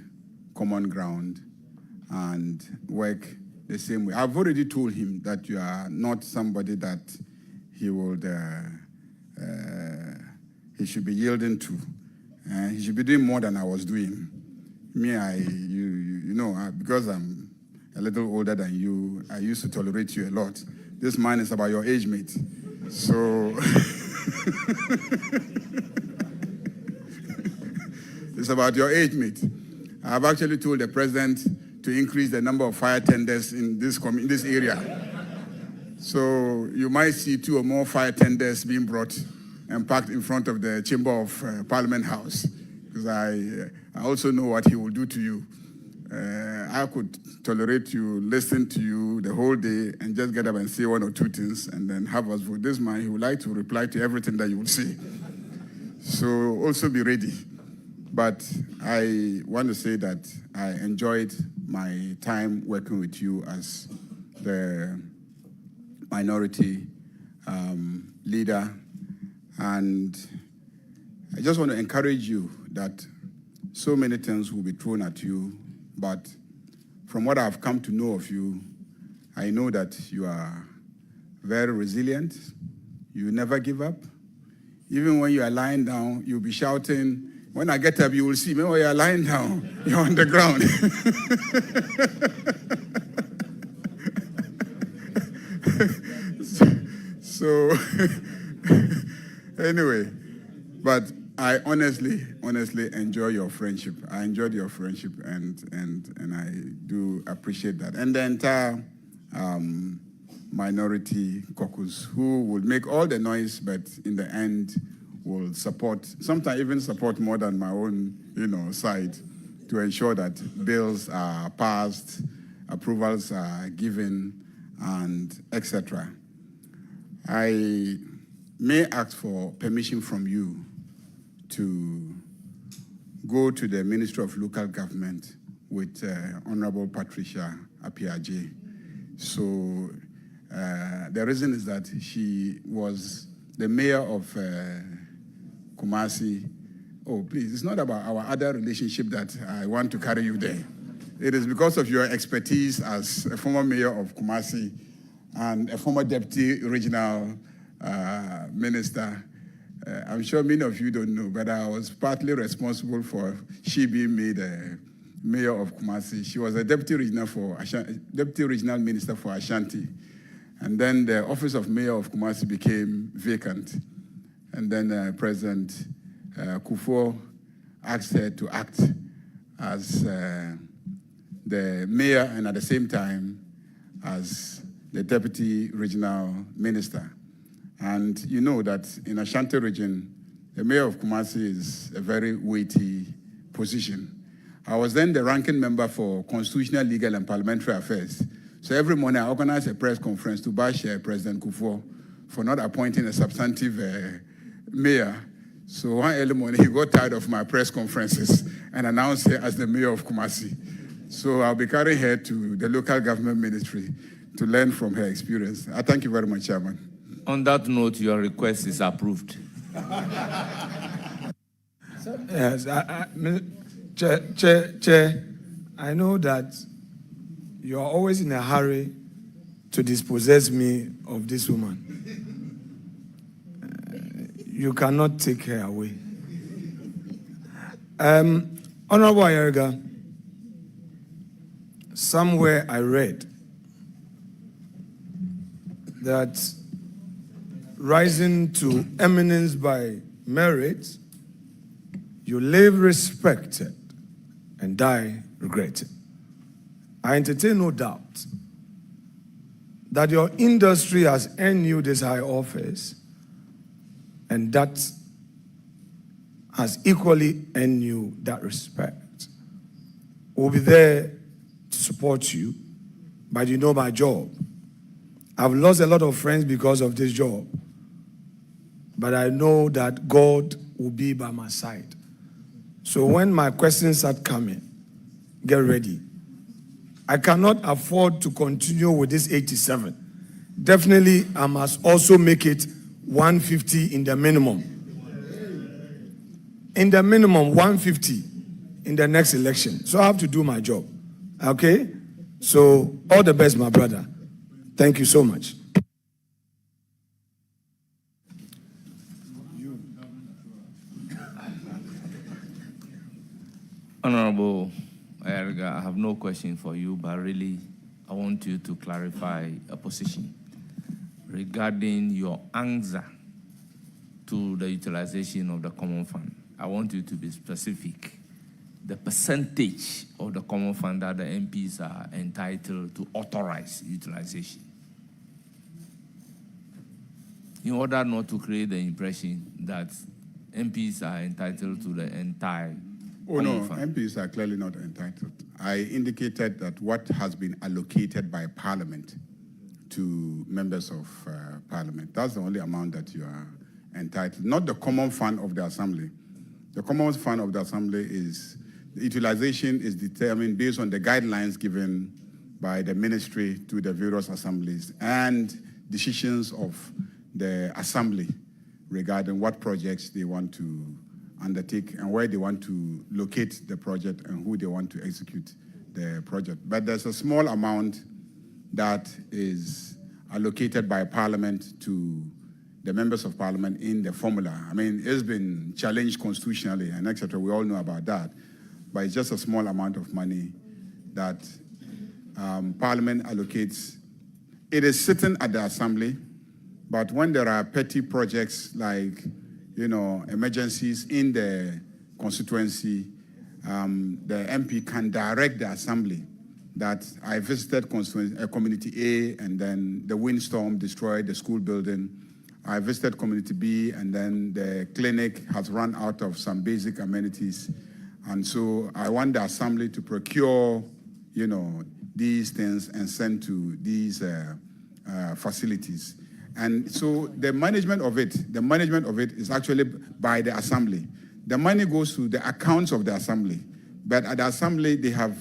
common ground and work the same way. I've already told him that you are not somebody that he would, he should be yielding to. He should be doing more than I was doing. Me, you know, because I'm a little older than you, I used to tolerate you a lot. This man is about your age mate. So, it's about your age mate. I've actually told the president to increase the number of fire tenders in this area. So you might see 2 or more fire tenders being brought and parked in front of the Chamber of Parliament House, because I also know what he will do to you. I could tolerate you, listen to you the whole day, and just get up and say 1 or 2 things, and then have us vote. This man, he would like to reply to everything that you will say. So also be ready. But I want to say that I enjoyed my time working with you as the minority leader. And I just want to encourage you that so many things will be thrown at you, but from what I've come to know of you, I know that you are very resilient. You never give up. Even when you are lying down, you'll be shouting. When I get up, you will see me when you are lying down, you're on the ground. So anyway, but I honestly enjoy your friendship. I enjoyed your friendship, and I do appreciate that. And the entire minority caucus, who will make all the noise, but in the end will support, sometimes even support more than my own, side, to ensure that bills are passed, approvals are given, and etc. I may ask for permission from you to go to the Ministry of Local Government with Honorable Patricia Apiaje. So the reason is that she was the mayor of Kumasi. Oh, please, it's not about our other relationship that I want to carry you there. It is because of your expertise as a former mayor of Kumasi and a former deputy regional minister. I'm sure many of you don't know, but I was partly responsible for she being made mayor of Kumasi. She was a deputy regional minister for Ashanti. And then the office of mayor of Kumasi became vacant. And then President Kufuor asked her to act as the mayor and at the same time as the deputy regional minister. And you know that in Ashanti region, the mayor of Kumasi is a very weighty position. I was then the ranking member for Constitutional, Legal, and Parliamentary Affairs. So every morning I organized a press conference to bash President Kufuor for not appointing a substantive mayor. So one early morning he got tired of my press conferences and announced her as the mayor of Kumasi. So I'll be carrying her to the local government ministry to learn from her experience. I thank you very much, Chairman. On that note, your request is approved. Yes, Chair, I know that you are always in a hurry to dispossess me of this woman. You cannot take her away. Honorable Ayerga, somewhere I read that rising to eminence by merit, you live respected and die regretted. I entertain no doubt that your industry has earned you this high office, and that has equally earned you that respect. We'll be there to support you, but you know my job. I've lost a lot of friends because of this job, but I know that God will be by my side. So when my questions start coming, get ready. I cannot afford to continue with this 87. Definitely, I must also make it 150 in the minimum. In the minimum, 150 in the next election. So I have to do my job. Okay? So all the best, my brother. Thank you so much. Honorable Ayariga, I have no question for you, but really I want you to clarify a position regarding your answer to the utilization of the common fund. I want you to be specific. The percentage of the common fund that the MPs are entitled to authorize utilization, in order not to create the impression that MPs are entitled to the entire Oh, no, fund. MPs are clearly not entitled. I indicated that what has been allocated by Parliament to members of Parliament, that's the only amount that you are entitled, not the common fund of the Assembly. The common fund of the Assembly is, the utilization is determined based on the guidelines given by the ministry to the various assemblies and decisions of the Assembly regarding what projects they want to undertake and where they want to locate the project and who they want to execute the project. But there's a small amount that is allocated by Parliament to the members of Parliament in the formula. I mean, it's been challenged constitutionally and etc. We all know about that. But it's just a small amount of money that Parliament allocates. It is sitting at the Assembly, but when there are petty projects like, you know, emergencies in the constituency, the MP can direct the Assembly that I visited community A and then the windstorm destroyed the school building. I visited community B and then the clinic has run out of some basic amenities. And so I want the Assembly to procure, you know, these things and send to these facilities. And so the management of it is actually by the Assembly. The money goes to the accounts of the Assembly. But at the Assembly, they have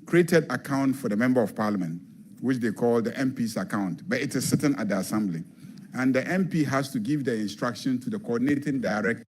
created account for the Member of Parliament, which they call the MP's account, but it is sitting at the Assembly. And the MP has to give the instruction to the coordinating director.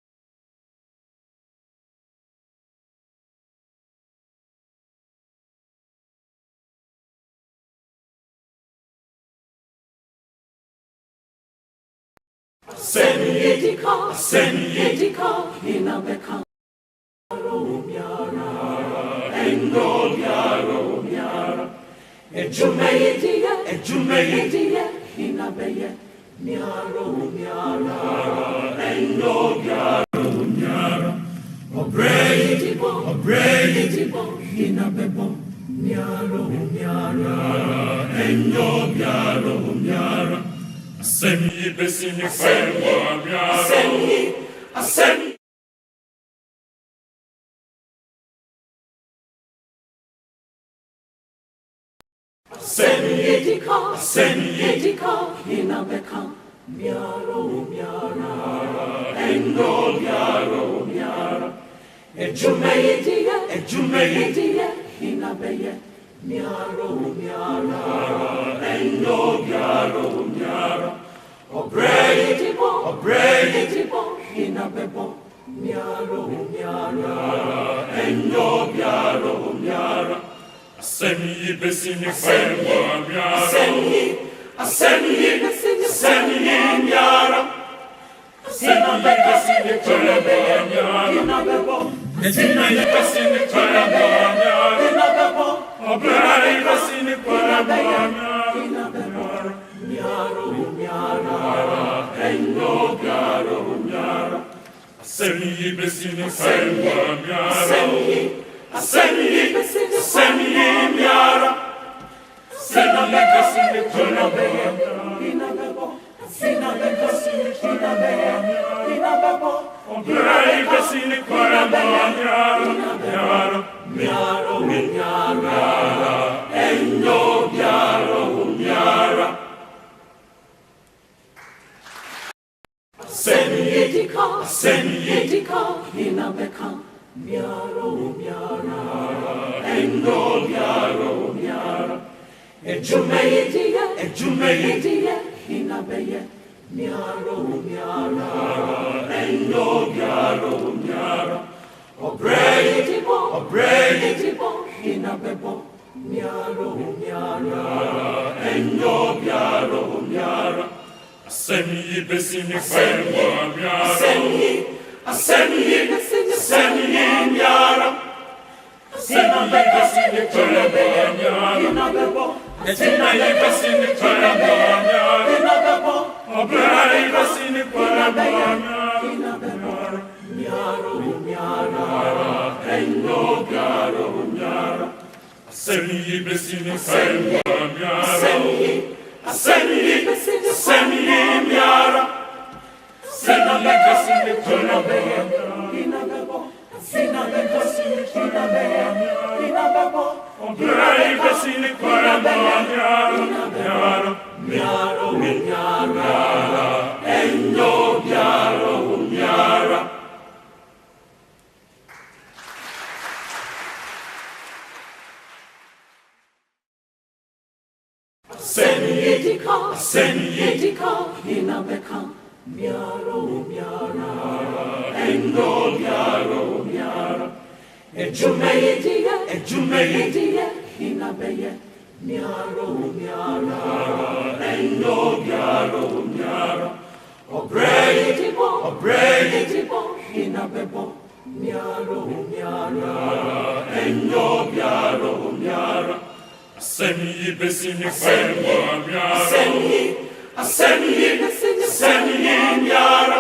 Miaro, miara, enyo, miaro, miara. Asemi, besini, kwenwa, miara. Asemi, miara. Asemi, besini, kwenwa, miara. Etina, besini, kwenwa, miara. Obrai, besini, kwenwa, miara. Miaro, miara, enyo, miaro, miara. Asemi, besini, kwenwa, miara. Asemi, miara. Sina besini, kwenwa, miara. Sina besini, kwenwa, miara. Obrai, besini, kwenwa, miara. Miaro, miara, enyo, miaro, miara. Seni, inabeka, miaro, miara, enyo, miaro, miara. Ejume, inabeye, miaro, miara, enyo, miaro, miara. Obrei, inabebo, miaro, miara, enyo, miaro, miara. Asemi, besini, kwenwa, miara. Asemi, miara. Asemi, besini, kwenwa, miara.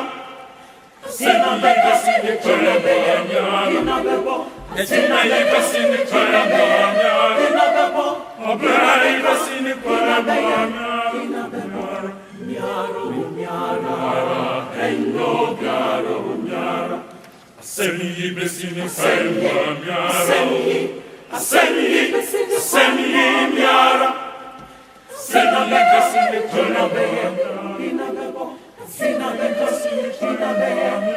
Etina, besini, kwenwa, miara. Obrai, besini, kwenwa, miara. Miaro, miara, enyo, miaro, miara. Asemi, besini, kwenwa, miara. Asemi, miara. Sina besini, kwenwa, miara. Sina besini, kwenwa, miara.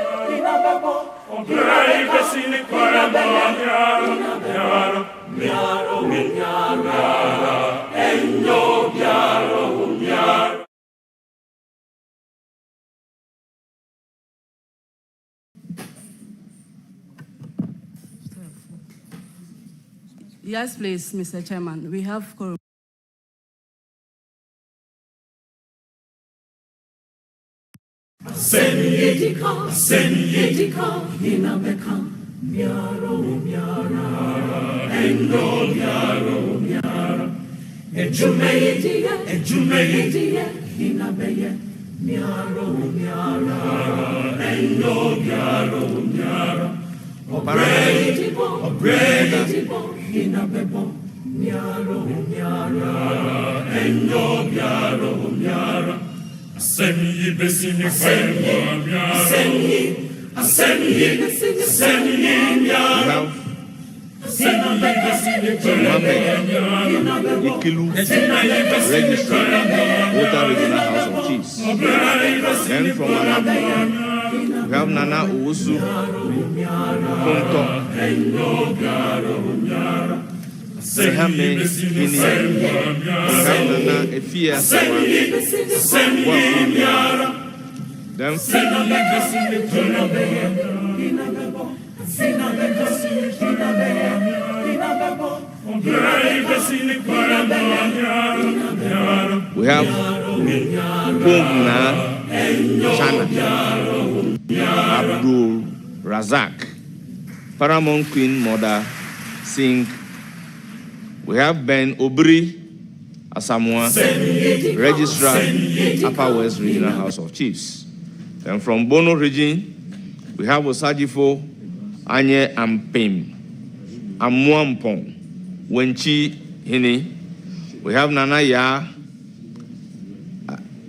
Obrai, besini, kwenwa, miara. Miaro, miara, enyo, miaro, miara. Yes, please, Mr. Chairman. We have quorum. Seni, inabeka, miaro, miara, enyo, miaro, miara. Ejume, inabeye, miaro, miara, enyo, miaro, miara. Obrei, inabebo, miaro, miara, enyo, miaro, miara. Asemi, besini, kwenwa, miara. Asemi, miara. Asemi, besini, kwenwa, miara. Ikilu, Registrar, Volta Regional House of Chiefs. Then from Anabu, we have Nana Owusu, Konto, Sehame, Ini, we have Nana Efia Sawa, then we have Pugna Chana, Abdul Razak, Paramount Queen Mother Singh. We have Ben Obri Asamoah, Registrar, Upper West Regional House of Chiefs. Then from Bono region, we have Osajifo Anye Ampem, Amuampong, Wenchi Hini. We have Nana Ya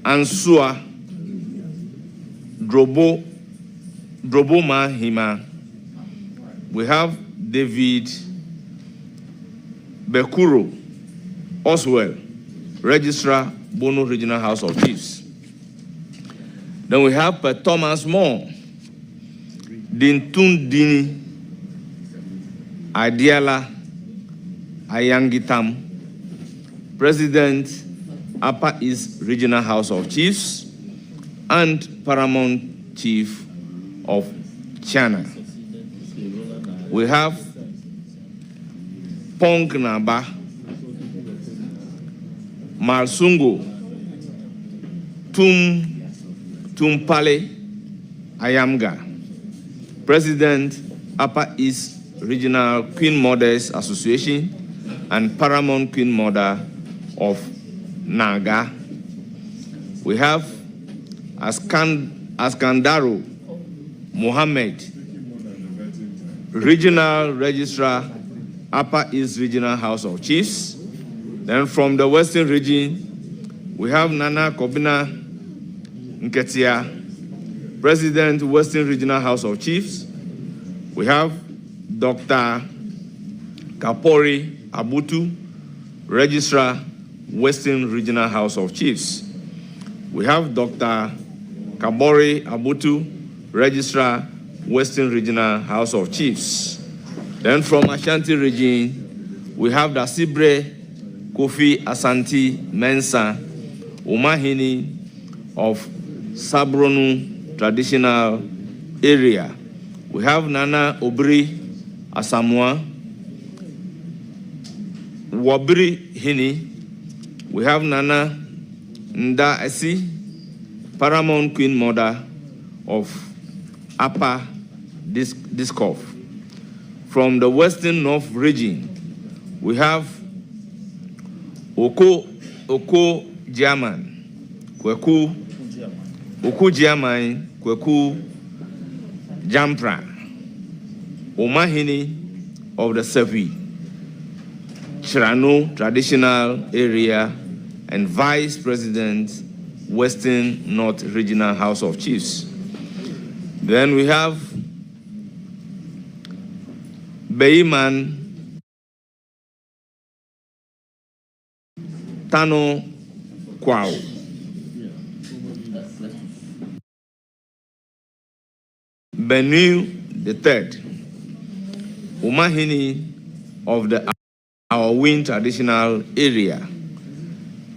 Ansua, Droboma Hima. We have David Bekuro Oswell, Registrar, Bono Regional House of Chiefs. Then we have Thomas Moore, Dintundini, Adiala Ayangitam, President, Upper East Regional House of Chiefs, and Paramount Chief of China. We have Pong Naba Malsungo, Tumpale Ayamga, President, Upper East Regional Queen Mothers Association and Paramount Queen Mother of Naga. We have Askandaro Mohammed, Regional Registrar, Upper East Regional House of Chiefs. Then from the Western region, we have Nana Kobina Nketia, President, Western Regional House of Chiefs. We have Dr. Kapori Abutu, Registrar, Western Regional House of Chiefs. We have Dr. Kabori Abutu, Registrar, Western Regional House of Chiefs. Then from Ashanti region, we have the Sibre Kofi Asante Mensah, Umahini of Sabronu Traditional Area. We have Nana Obri Asamoah, Wabri Hini. We have Nana Nda Esi, Paramount Queen Mother of Upper Diskoff. From the Western North region, we have Oko German, Kweku, Oku German, Kweku Jampra, Omahini of the Sevi, Chirano Traditional Area, and Vice President, Western North Regional House of Chiefs. Then we have Beiman Tano Kwao, Benu III, Umahini of the Awawin Traditional Area.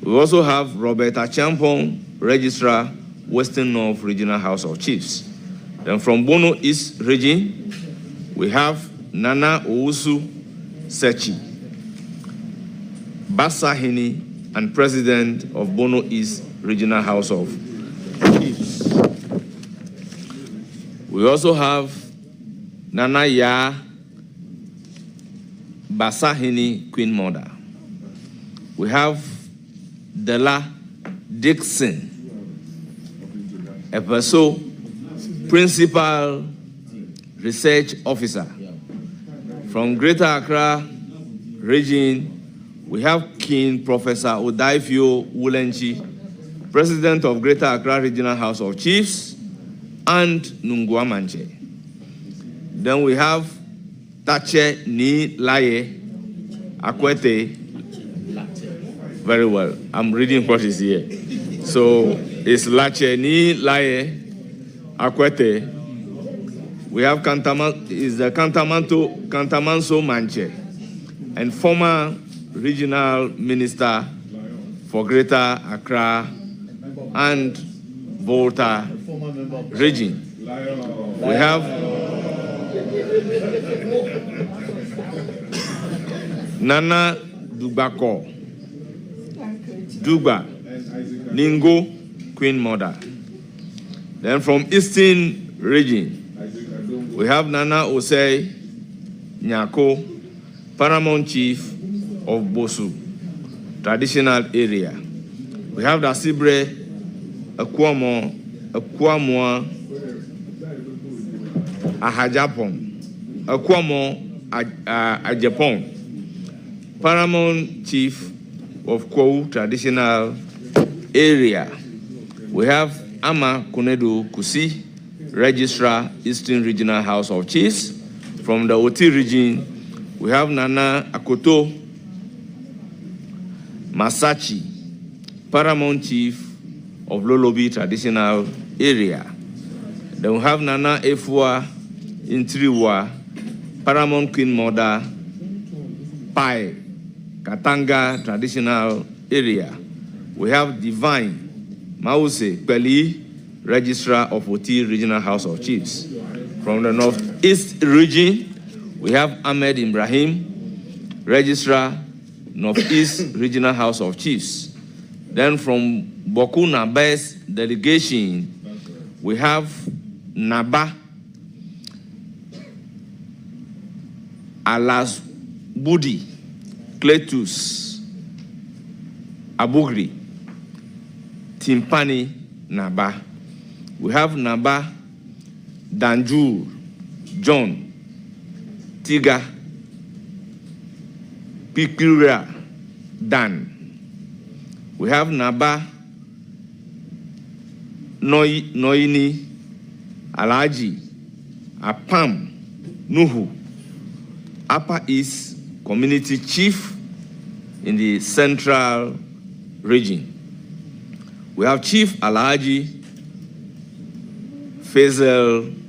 We also have Roberta Champon, Registrar, Western North Regional House of Chiefs. Then from Bono East region, we have Nana Owusu Sechi, Basahini, and President of Bono East Regional House of Chiefs. We also have Nana Ya Basahini, Queen Mother. We have Dela Dixon, Epeso, Principal Research Officer. From Greater Accra region, we have King Professor Odaifio Wulenchi, President of Greater Accra Regional House of Chiefs, and Nungwa Manche. Then we have Tache Ni Laye Akwete. Very well, I'm reading what is here. So it's Lache Ni Laye Akwete. We have Kantamanso Manche, and former Regional Minister for Greater Accra and Volta region. We have Nana Dubako, Duba, Ningo, Queen Mother. Then from Eastern region, we have Nana Osei Nyako, Paramount Chief of Bosu, Traditional Area. We have the Sibre Akwamo Ahajapon, Akwamo Ajapon, Paramount Chief of Kwau Traditional Area. We have Ama Kunedu Kusi, Registrar, Eastern Regional House of Chiefs. From the Oti region, we have Nana Akoto Masachi, Paramount Chief of Lolobi Traditional Area. Then we have Nana Efua Intriwa, Paramount Queen Mother, Pai, Katanga Traditional Area. We have Divine Mause Kweli, Registrar of Oti Regional House of Chiefs. From the Northeast region, we have Ahmed Ibrahim, Registrar, Northeast Regional House of Chiefs. Then from Boku Naba's delegation, we have Naba, Alas Budi, Cletus, Abugri, Timpani, Naba. We have Naba, Danjur, John, Tiga, Pikuria, Dan. We have Naba, Noini, Alaji, Apam, Nuhu, Upper East Community Chief in the Central Region. We have Chief Alaji Faisal